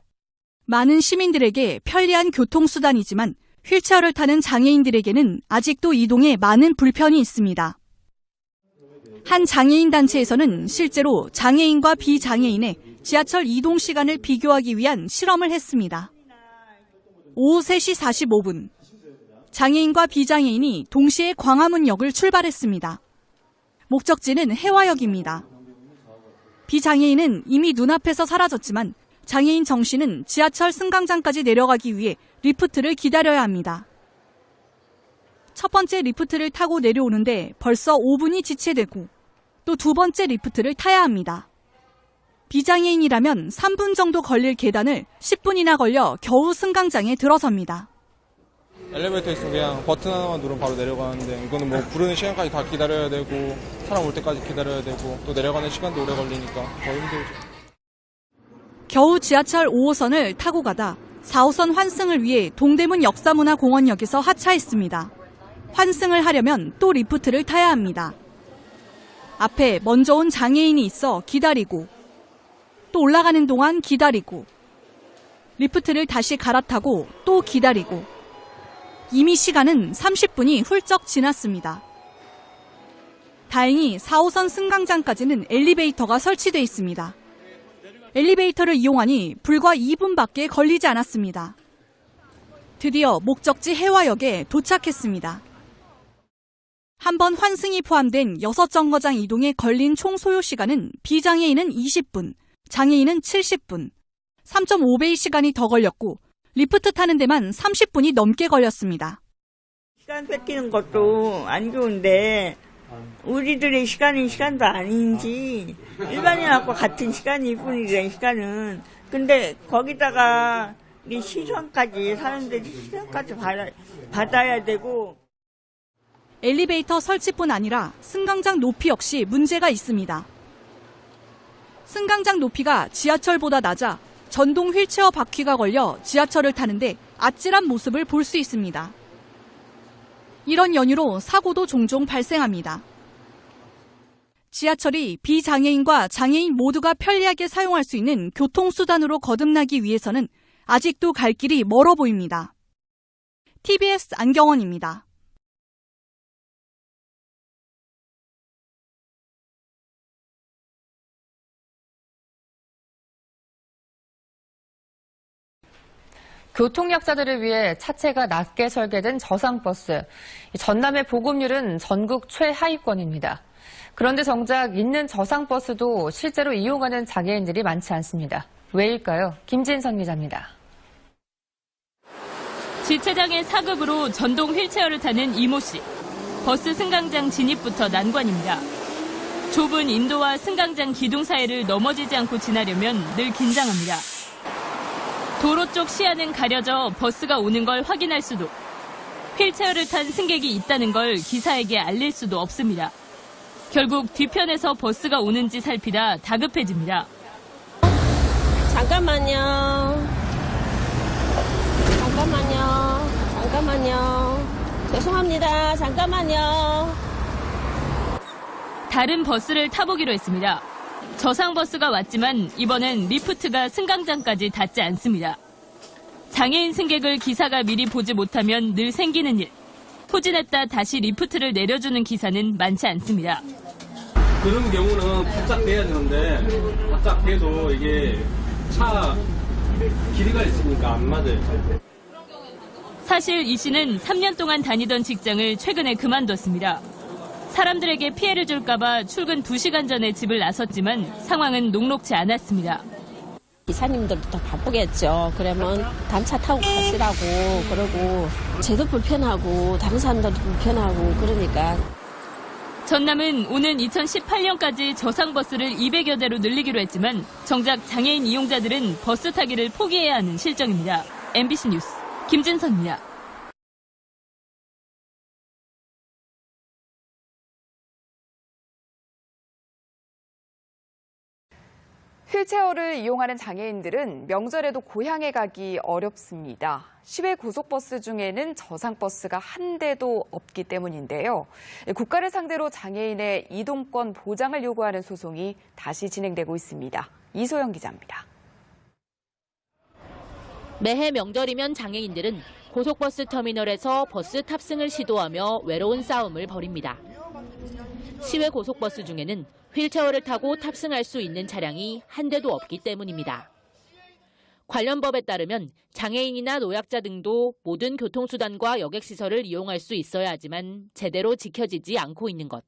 S5: 많은 시민들에게 편리한 교통수단이지만 휠체어를 타는 장애인들에게는 아직도 이동에 많은 불편이 있습니다. 한 장애인 단체에서는 실제로 장애인과 비장애인의 지하철 이동 시간을 비교하기 위한 실험을 했습니다. 오후 3시 45분, 장애인과 비장애인이 동시에 광화문역을 출발했습니다. 목적지는 해화역입니다. 비장애인은 이미 눈앞에서 사라졌지만 장애인 정 씨는 지하철 승강장까지 내려가기 위해 리프트를 기다려야 합니다. 첫 번째 리프트를 타고 내려오는데 벌써 5분이 지체되고 또 두 번째 리프트를 타야 합니다. 비장애인이라면 3분 정도 걸릴 계단을 10분이나 걸려 겨우 승강장에 들어섭니다.
S7: 엘리베이터 있으면 그냥 버튼 하나만 누르면 바로 내려가는데 이거는 뭐 부르는 시간까지 다 기다려야 되고 사람 올 때까지 기다려야 되고 또 내려가는 시간도 오래 걸리니까 더 힘들죠.
S5: 겨우 지하철 5호선을 타고 가다 4호선 환승을 위해 동대문 역사문화공원역에서 하차했습니다. 환승을 하려면 또 리프트를 타야 합니다. 앞에 먼저 온 장애인이 있어 기다리고 또 올라가는 동안 기다리고 리프트를 다시 갈아타고 또 기다리고 이미 시간은 30분이 훌쩍 지났습니다. 다행히 4호선 승강장까지는 엘리베이터가 설치돼 있습니다. 엘리베이터를 이용하니 불과 2분밖에 걸리지 않았습니다. 드디어 목적지 해화역에 도착했습니다. 한 번 환승이 포함된 6정거장 이동에 걸린 총 소요 시간은 비장애인은 20분, 장애인은 70분, 3.5배의 시간이 더 걸렸고 리프트 타는 데만 30분이 넘게 걸렸습니다.
S8: 시간 뺏기는 것도 안 좋은데 우리들의 시간은 시간도 아닌지 일반인하고 같은 시간일 뿐이래 시간은. 근데 거기다가 이 시선까지 사람들이 시선까지 받아야 되고.
S5: 엘리베이터 설치뿐 아니라 승강장 높이 역시 문제가 있습니다. 승강장 높이가 지하철보다 낮아 전동 휠체어 바퀴가 걸려 지하철을 타는데 아찔한 모습을 볼 수 있습니다. 이런 연유로 사고도 종종 발생합니다. 지하철이 비장애인과 장애인 모두가 편리하게 사용할 수 있는 교통수단으로 거듭나기 위해서는 아직도 갈 길이 멀어 보입니다. TBS 안경원입니다.
S9: 교통약자들을 위해 차체가 낮게 설계된 저상버스. 전남의 보급률은 전국 최하위권입니다. 그런데 정작 있는 저상버스도 실제로 이용하는 장애인들이 많지 않습니다. 왜일까요? 김진선 기자입니다.
S19: 지체장애 4급으로 전동 휠체어를 타는 이모 씨. 버스 승강장 진입부터 난관입니다. 좁은 인도와 승강장 기둥 사이를 넘어지지 않고 지나려면 늘 긴장합니다. 도로 쪽 시야는 가려져 버스가 오는 걸 확인할 수도, 휠체어를 탄 승객이 있다는 걸 기사에게 알릴 수도 없습니다. 결국 뒤편에서 버스가 오는지 살피다 다급해집니다.
S24: 잠깐만요. 죄송합니다. 잠깐만요.
S19: 다른 버스를 타보기로 했습니다. 저상버스가 왔지만 이번엔 리프트가 승강장까지 닿지 않습니다. 장애인 승객을 기사가 미리 보지 못하면 늘 생기는 일. 후진했다 다시 리프트를 내려주는 기사는 많지 않습니다.
S10: 그런 경우는 바짝 돼야 되는데 바짝 돼도 이게 차 길이가 있으니까 안 맞아요.
S19: 사실 이 씨는 3년 동안 다니던 직장을 최근에 그만뒀습니다. 사람들에게 피해를 줄까 봐 출근 2시간 전에 집을 나섰지만 상황은 녹록지 않았습니다.
S24: 기사님들도 더 바쁘겠죠. 그러면 단차 타고 가시라고 그러고 쟤도 불편하고 다른 사람들도 불편하고 그러니까.
S19: 전남은 오는 2018년까지 저상버스를 200여 대로 늘리기로 했지만 정작 장애인 이용자들은 버스 타기를 포기해야 하는 실정입니다. MBC 뉴스 김진선입니다.
S11: 휠체어를 이용하는 장애인들은 명절에도 고향에 가기 어렵습니다. 시외 고속버스 중에는 저상버스가 한 대도 없기 때문인데요. 국가를 상대로 장애인의 이동권 보장을 요구하는 소송이 다시 진행되고 있습니다. 이소영 기자입니다.
S13: 매해 명절이면 장애인들은 고속버스 터미널에서 버스 탑승을 시도하며 외로운 싸움을 벌입니다. 시외 고속버스 중에는 휠체어를 타고 탑승할 수 있는 차량이 한 대도 없기 때문입니다. 관련 법에 따르면 장애인이나 노약자 등도 모든 교통수단과 여객시설을 이용할 수 있어야 하지만 제대로 지켜지지 않고 있는 것.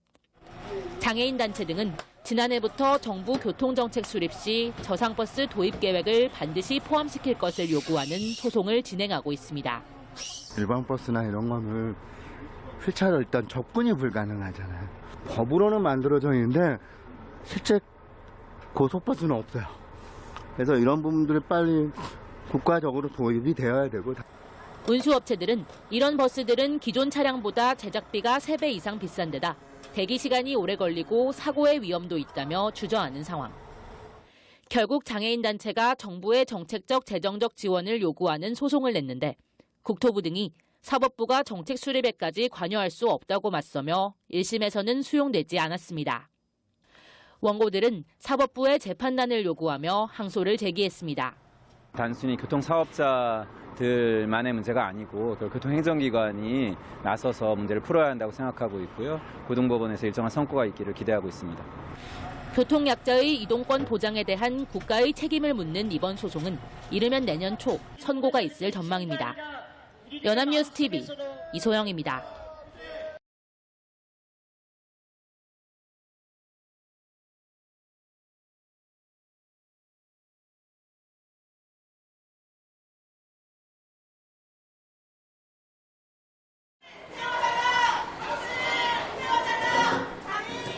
S13: 장애인 단체 등은 지난해부터 정부 교통정책 수립 시 저상버스 도입 계획을 반드시 포함시킬 것을 요구하는 소송을 진행하고 있습니다.
S14: 일반 버스나 이런 거는 휠체어로 일단 접근이 불가능하잖아요. 법으로는 만들어져 있는데 실제 고속버스는 없어요. 그래서 이런 부분들이 빨리 국가적으로 도입이 되어야 되고.
S13: 운수업체들은 이런 버스들은 기존 차량보다 제작비가 3배 이상 비싼 데다 대기 시간이 오래 걸리고 사고의 위험도 있다며 주저하는 상황. 결국 장애인 단체가 정부의 정책적 재정적 지원을 요구하는 소송을 냈는데 국토부 등이 사법부가 정책 수립에까지 관여할 수 없다고 맞서며 1심에서는 수용되지 않았습니다. 원고들은 사법부의 재판단을 요구하며 항소를 제기했습니다.
S26: 단순히 교통사업자들만의 문제가 아니고 교통행정기관이 나서서 문제를 풀어야 한다고 생각하고 있고요. 고등법원에서 일정한 성과가 있기를 기대하고 있습니다.
S13: 교통약자의 이동권 보장에 대한 국가의 책임을 묻는 이번 소송은 이르면 내년 초 선고가 있을 전망입니다. 연합뉴스 TV 이소영입니다.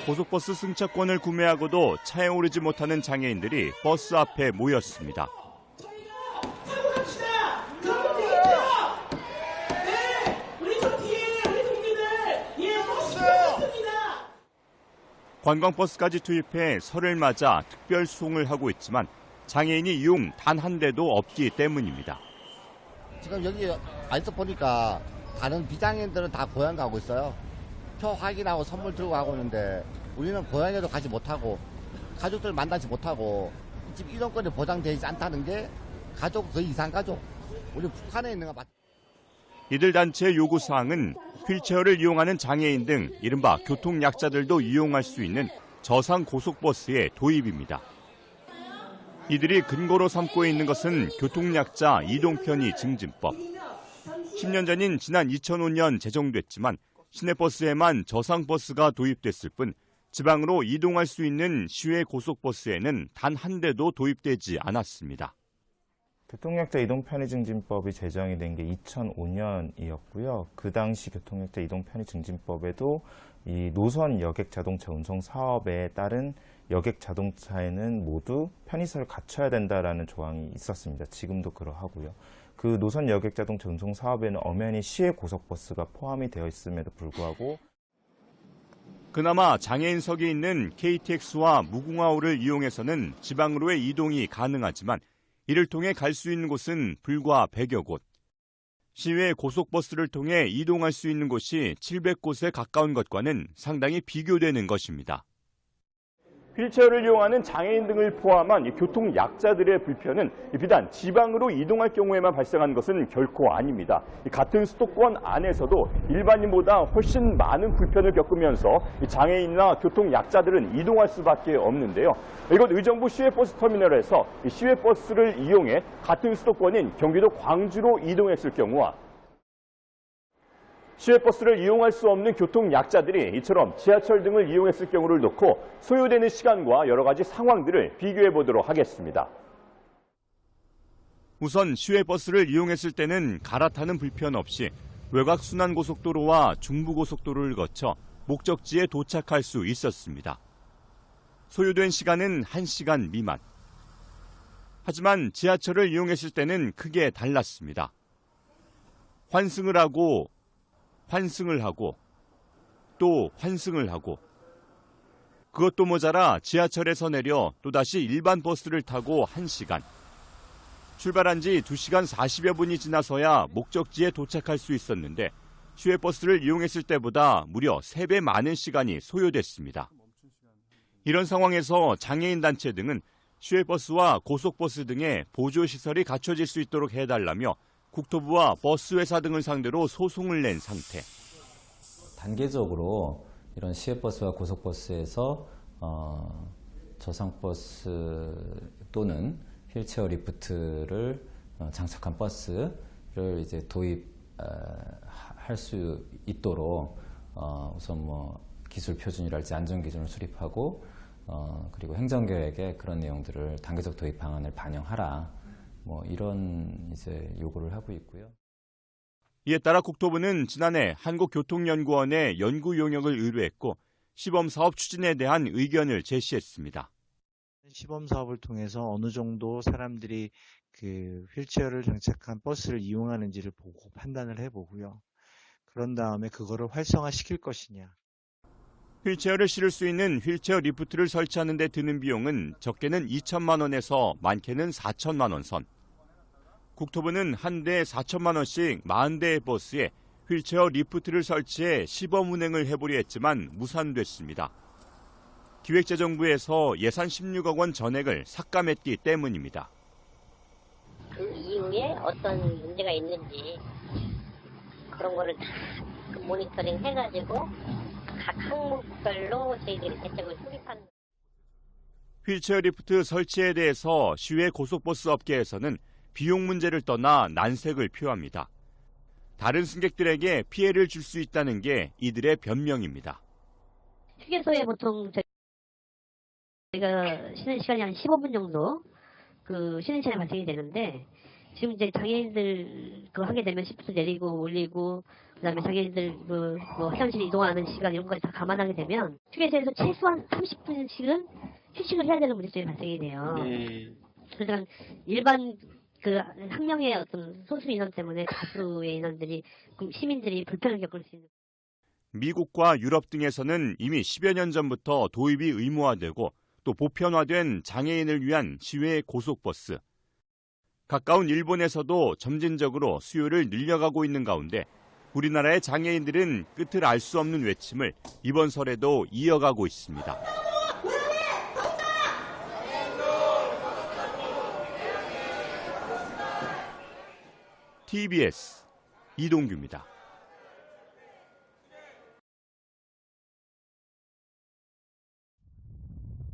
S27: 고속버스 승차권을 구매하고도 차에 오르지 못하는 장애인들이 버스 앞에 모였습니다. 관광버스까지 투입해 설을 맞아 특별 수송을 하고 있지만 장애인이 이용 단 한 대도 없기 때문입니다.
S28: 지금 여기 와서 보니까 다른 비장애인들은 다 고향 가고 있어요. 표 확인하고 선물 들고 가고 있는데 우리는 고향에도 가지 못하고 가족들 만나지 못하고 집 이동권이 보장되지 않다는 게 가족 거의 이상 가족. 우리 북한에 있는 거 맞.
S27: 이들 단체의 요구사항은 휠체어를 이용하는 장애인 등 이른바 교통약자들도 이용할 수 있는 저상 고속버스의 도입입니다. 이들이 근거로 삼고 있는 것은 교통약자 이동편의 증진법. 10년 전인 지난 2005년 제정됐지만 시내버스에만 저상버스가 도입됐을 뿐 지방으로 이동할 수 있는 시외 고속버스에는 단 한 대도 도입되지 않았습니다.
S2: 교통약자 이동편의증진법이 제정이 된 게 2005년이었고요. 그 당시 교통약자 이동편의증진법에도 이 노선 여객 자동차 운송 사업에 따른 여객 자동차에는 모두 편의시설을 갖춰야 된다라는 조항이 있었습니다. 지금도 그러하고요. 그 노선 여객 자동차 운송 사업에는 엄연히 시외 고속버스가 포함이 되어 있음에도 불구하고
S27: 그나마 장애인석이 있는 KTX와 무궁화호를 이용해서는 지방으로의 이동이 가능하지만 이를 통해 갈 수 있는 곳은 불과 100여 곳. 시외 고속버스를 통해 이동할 수 있는 곳이 700곳에 가까운 것과는 상당히 비교되는 것입니다. 휠체어를 이용하는 장애인 등을 포함한 교통약자들의 불편은 비단 지방으로 이동할 경우에만 발생하는 것은 결코 아닙니다. 같은 수도권 안에서도 일반인보다 훨씬 많은 불편을 겪으면서 장애인이나 교통약자들은 이동할 수밖에 없는데요. 이곳 의정부 시외버스 터미널에서 시외버스를 이용해 같은 수도권인 경기도 광주로 이동했을 경우와 시외버스를 이용할 수 없는 교통약자들이 이처럼 지하철 등을 이용했을 경우를 놓고 소요되는 시간과 여러 가지 상황들을 비교해 보도록 하겠습니다. 우선 시외버스를 이용했을 때는 갈아타는 불편 없이 외곽순환고속도로와 중부고속도로를 거쳐 목적지에 도착할 수 있었습니다. 소요된 시간은 1시간 미만. 하지만 지하철을 이용했을 때는 크게 달랐습니다. 환승을 하고 또 환승을 하고 그것도 모자라 지하철에서 내려 또다시 일반 버스를 타고 1시간. 출발한 지 2시간 40여 분이 지나서야 목적지에 도착할 수 있었는데 시외버스를 이용했을 때보다 무려 3배 많은 시간이 소요됐습니다. 이런 상황에서 장애인 단체 등은 시외버스와 고속버스 등의 보조시설이 갖춰질 수 있도록 해달라며 국토부와 버스회사 등을 상대로 소송을 낸 상태.
S3: 단계적으로 이런 시외버스와 고속버스에서 저상버스 또는 휠체어 리프트를 장착한 버스를 이제 도입할 수 있도록 우선 기술 표준이랄지 안전 기준을 수립하고 그리고 행정계획에 그런 내용들을 단계적 도입 방안을 반영하라. 이런 이제 요구를 하고 있고요.
S27: 이에 따라 국토부는 지난해 한국교통연구원에 연구 용역을 의뢰했고 시범 사업 추진에 대한 의견을 제시했습니다.
S6: 시범 사업을 통해서 어느 정도 사람들이 그 휠체어를 장착한 버스를 이용하는지를 보고 판단을 해보고요. 그런 다음에 그거를 활성화시킬 것이냐.
S27: 휠체어를 실을 수 있는 휠체어 리프트를 설치하는 데 드는 비용은 적게는 2천만 원에서 많게는 4천만 원 선. 국토부는 한 대에 4천만 원씩 40대의 버스에 휠체어 리프트를 설치해 시범 운행을 해보려 했지만 무산됐습니다. 기획재정부에서 예산 16억 원 전액을 삭감했기 때문입니다.
S12: 그 이후에 어떤 문제가 있는지 그런 거를 다 모니터링 해가지고 각 항목별로 저희들이 대책을 수립하는.
S27: 휠체어 리프트 설치에 대해서 시외 고속버스 업계에서는 비용 문제를 떠나 난색을 표합니다. 다른 승객들에게 피해를 줄 수 있다는 게 이들의 변명입니다.
S15: 휴게소에 보통 저희가 쉬는 시간이 한 15분 정도 쉬는 시간이 발생이 되는데 지금 이제 장애인들 그거 하게 되면 시프트 내리고 올리고 그다음에 장애인들 화장실 이동하는 시간 이런 것까지 다 감안하게 되면 휴게소에서 최소한 30분씩은 휴식을 해야 되는 문제점이 발생이 돼요. 그러니까 일반 학령의 어떤 소수 인원 때문에 다수의 인원들이 시민들이 불편을 겪을 수 있는.
S27: 미국과 유럽 등에서는 이미 10여 년 전부터 도입이 의무화되고 또 보편화된 장애인을 위한 시외 고속버스. 가까운 일본에서도 점진적으로 수요를 늘려가고 있는 가운데 우리나라의 장애인들은 끝을 알 수 없는 외침을 이번 설에도 이어가고 있습니다. TBS 이동규입니다.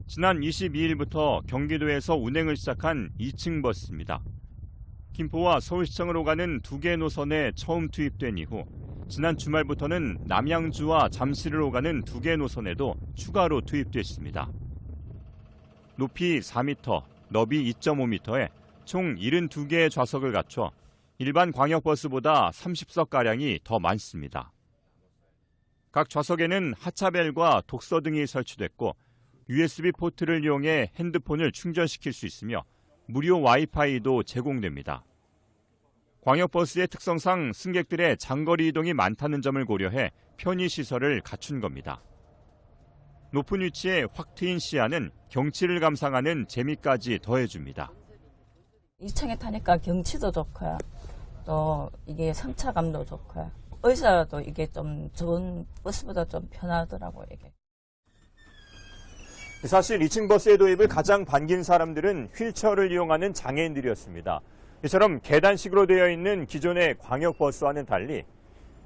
S27: 지난 22일부터 경기도에서 운행을 시작한 2층 버스입니다. 김포와 서울시청으로 가는 2개 노선에 처음 투입된 이후 지난 주말부터는 남양주와 잠실을 오가는 2개 노선에도 추가로 투입됐습니다. 높이 4m, 너비 2.5m에 총 72개의 좌석을 갖춰 일반 광역버스보다 30석가량이 더 많습니다. 각 좌석에는 하차벨과 독서 등이 설치됐고 USB 포트를 이용해 핸드폰을 충전시킬 수 있으며 무료 와이파이도 제공됩니다. 광역버스의 특성상 승객들의 장거리 이동이 많다는 점을 고려해 편의시설을 갖춘 겁니다. 높은 위치에 확 트인 시야는 경치를 감상하는 재미까지 더해줍니다.
S16: 2층에 타니까 경치도 좋고요. 또 이게 승차감도 좋고요. 의자도 이게 좀 좋은 버스보다 좀 편하더라고요, 이게.
S27: 사실 2층 버스의 도입을 가장 반긴 사람들은 휠체어를 이용하는 장애인들이었습니다. 이처럼 계단식으로 되어 있는 기존의 광역버스와는 달리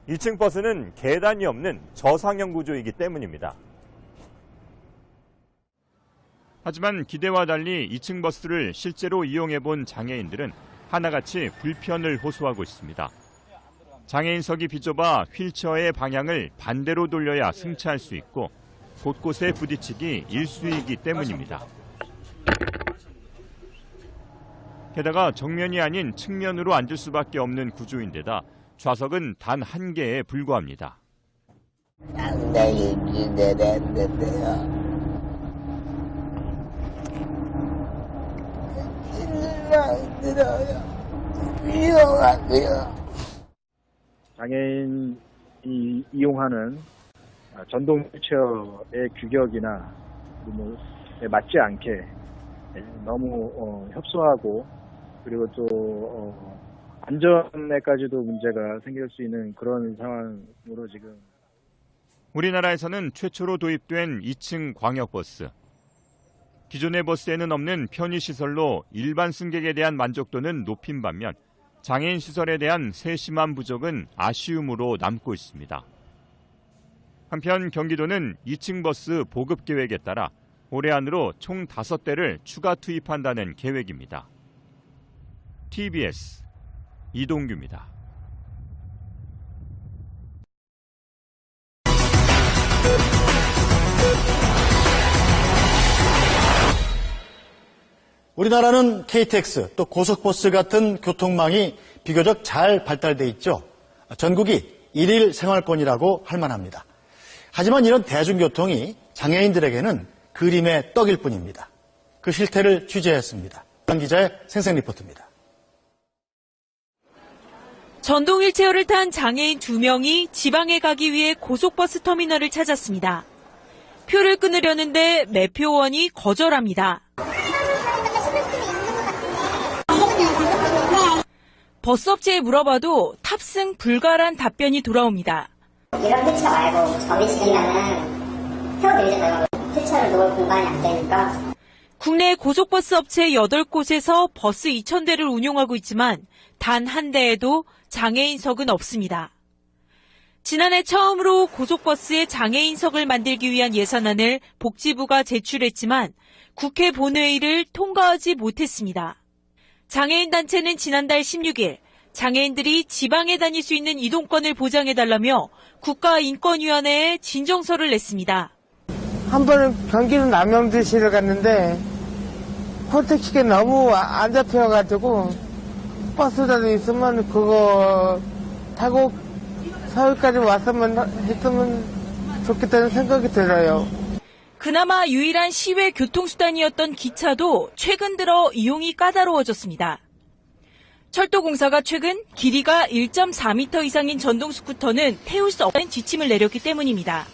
S27: 2층 버스는 계단이 없는 저상형 구조이기 때문입니다. 하지만 기대와 달리 2층 버스를 실제로 이용해본 장애인들은 하나같이 불편을 호소하고 있습니다. 장애인석이 비좁아 휠체어의 방향을 반대로 돌려야 승차할 수 있고 곳곳에 부딪히기 일쑤이기 때문입니다. 게다가 정면이 아닌 측면으로 앉을 수밖에 없는 구조인데다 좌석은 단 1개에 불과합니다.
S17: 상당히 기대됐는데요. 들어요. 위험하고요.
S18: 장애인이 이용하는 전동 휠체어의 규격이나 맞지 않게 너무 협소하고 그리고 또 안전에까지도 문제가 생길 수 있는 그런 상황으로 지금.
S27: 우리나라에서는 최초로 도입된 2층 광역버스. 기존의 버스에는 없는 편의시설로 일반 승객에 대한 만족도는 높인 반면 장애인 시설에 대한 세심한 부족은 아쉬움으로 남고 있습니다. 한편 경기도는 2층 버스 보급 계획에 따라 올해 안으로 총 5대를 추가 투입한다는 계획입니다. TBS 이동규입니다.
S20: 우리나라는 KTX 또 고속버스 같은 교통망이 비교적 잘 발달돼 있죠. 전국이 일일 생활권이라고 할 만합니다. 하지만 이런 대중교통이 장애인들에게는 그림의 떡일 뿐입니다. 그 실태를 취재했습니다. 강 기자의 생생 리포트입니다.
S21: 전동 휠체어를 탄 장애인 2명이 지방에 가기 위해 고속버스 터미널을 찾았습니다. 표를 끊으려는데 매표원이 거절합니다. 버스업체에 물어봐도 탑승 불가란 답변이 돌아옵니다.
S22: 이런 휠체어 말고 저 위치면은 태워드리잖아요. 휠체어를 놓을 공간이 안 되니까.
S21: 국내 고속버스 업체 8곳에서 버스 2,000대를 운용하고 있지만 단 한 대에도 장애인석은 없습니다. 지난해 처음으로 고속버스에 장애인석을 만들기 위한 예산안을 복지부가 제출했지만 국회 본회의를 통과하지 못했습니다. 장애인 단체는 지난달 16일 장애인들이 지방에 다닐 수 있는 이동권을 보장해달라며 국가인권위원회에 진정서를 냈습니다.
S23: 한 번은 경기도 남양주시를 갔는데 콜택시가 너무 안 잡혀가지고 버스라도 있으면 그거 타고 서울까지 했으면 좋겠다는 생각이 들어요.
S21: 그나마 유일한 시외 교통수단이었던 기차도 최근 들어 이용이 까다로워졌습니다. 철도공사가 최근 길이가 1.4m 이상인 전동 스쿠터는 태울 수 없다는 지침을 내렸기 때문입니다.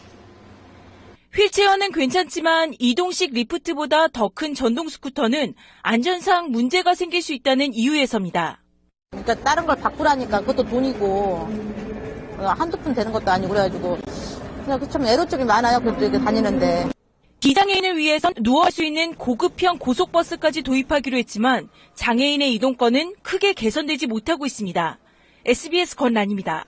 S21: 휠체어는 괜찮지만 이동식 리프트보다 더 큰 전동 스쿠터는 안전상 문제가 생길 수 있다는 이유에서입니다.
S25: 그러니까 다른 걸 바꾸라니까 그것도 돈이고 한두 푼 되는 것도 아니고 그래가지고 그냥 참 애로점이 많아요. 그래도 이렇게 다니는데.
S21: 비장애인을 위해선 누워할 수 있는 고급형 고속버스까지 도입하기로 했지만 장애인의 이동권은 크게 개선되지 못하고 있습니다. SBS 권란입니다.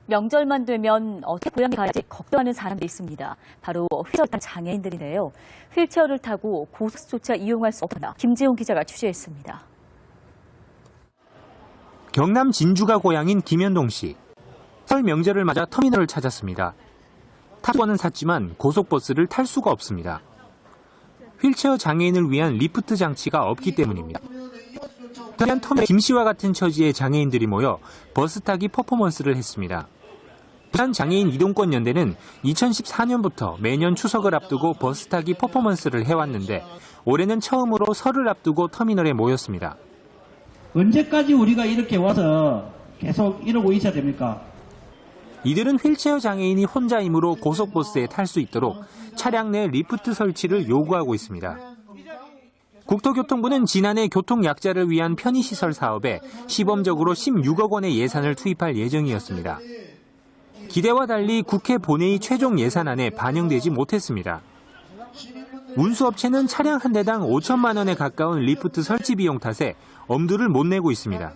S29: 명절만 되면 어떻게 고향에 가야지 걱정하는 사람들이 있습니다. 바로 휠체어 탄 장애인들인데요. 휠체어를 타고 고속조차 이용할 수 없다. 김재용 기자가 취재했습니다.
S1: 경남 진주가 고향인 김현동 씨. 설 명절을 맞아 터미널을 찾았습니다. 탑승권은 샀지만 고속버스를 탈 수가 없습니다. 휠체어 장애인을 위한 리프트 장치가 없기 때문입니다. 태안 터미널 김 씨와 같은 처지의 장애인들이 모여 버스 타기 퍼포먼스를 했습니다. 부산 장애인 이동권 연대는 2014년부터 매년 추석을 앞두고 버스 타기 퍼포먼스를 해왔는데 올해는 처음으로 설을 앞두고 터미널에 모였습니다.
S4: 언제까지 우리가 이렇게 와서 계속 이러고 있어야 됩니까?
S1: 이들은 휠체어 장애인이 혼자이므로 고속버스에 탈 수 있도록 차량 내 리프트 설치를 요구하고 있습니다. 국토교통부는 지난해 교통약자를 위한 편의시설 사업에 시범적으로 16억 원의 예산을 투입할 예정이었습니다. 기대와 달리 국회 본회의 최종 예산안에 반영되지 못했습니다. 운수업체는 차량 한 대당 5천만 원에 가까운 리프트 설치 비용 탓에 엄두를 못 내고 있습니다.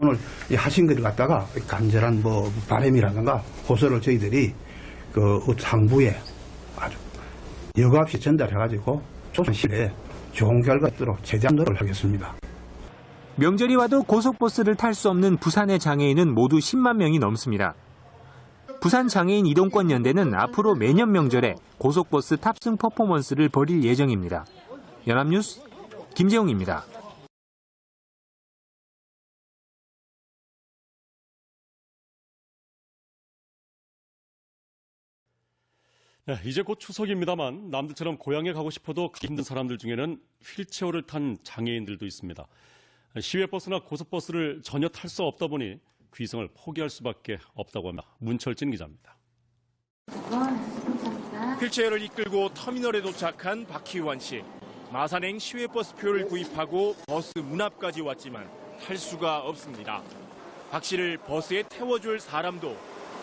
S5: 오늘 하신 것을 갖다가 간절한 바람이라든가 호소를 저희들이 그 상부에 아주 여과 없이 전달해가지고 조선시대에 좋은 결과 있도록 최대한 노력을 하겠습니다.
S1: 명절이 와도 고속버스를 탈 수 없는 부산의 장애인은 모두 10만 명이 넘습니다. 부산 장애인 이동권 연대는 앞으로 매년 명절에 고속버스 탑승 퍼포먼스를 벌일 예정입니다. 연합뉴스 김재웅입니다.
S7: 네, 이제 곧 추석입니다만 남들처럼 고향에 가고 싶어도 힘든 사람들 중에는 휠체어를 탄 장애인들도 있습니다. 시외버스나 고속버스를 전혀 탈 수 없다 보니 귀성을 포기할 수밖에 없다고 합니다. 문철진 기자입니다.
S8: 휠체어를 이끌고 터미널에 도착한 박희원 씨. 마산행 시외버스표를 구입하고 버스 문 앞까지 왔지만 탈 수가 없습니다. 박 씨를 버스에 태워줄 사람도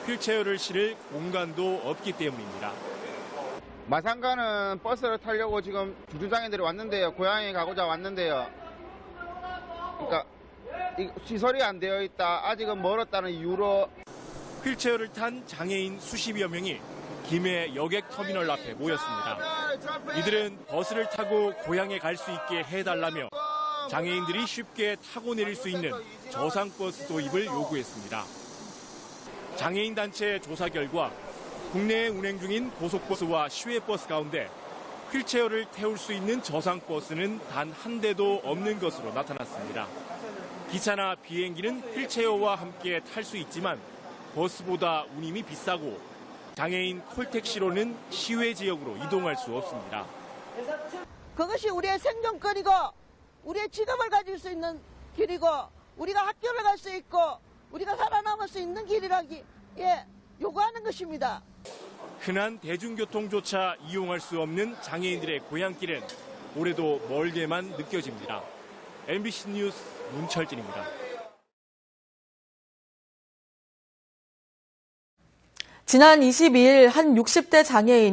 S8: 휠체어를 실을 공간도 없기 때문입니다.
S9: 마산 가는 버스를 타려고 지금 주주장애인들이 왔는데요. 고향에 가고자 왔는데요. 그러니까 시설이 안 되어 있다. 아직은 멀었다는 이유로
S8: 휠체어를 탄 장애인 수십여 명이 김해 여객터미널 앞에 모였습니다. 이들은 버스를 타고 고향에 갈 수 있게 해달라며 장애인들이 쉽게 타고 내릴 수 있는 저상버스 도입을 요구했습니다. 장애인 단체 조사 결과 국내에 운행 중인 고속버스와 시외버스 가운데 휠체어를 태울 수 있는 저상버스는 단 한 대도 없는 것으로 나타났습니다. 기차나 비행기는 휠체어와 함께 탈 수 있지만 버스보다 운임이 비싸고 장애인 콜택시로는 시외 지역으로 이동할 수 없습니다.
S10: 그것이 우리의 생존권이고 우리의 직업을 가질 수 있는 길이고 우리가 학교를 갈 수 있고 우리가 살아남을 수 있는 길이라기 요구하는 것입니다.
S8: 흔한 대중교통조차 이용할 수 없는 장애인들의 고향길은 올해도 멀게만 느껴집니다. MBC 뉴스 문철진입니다.
S19: 지난 22일 한 60대 장애인이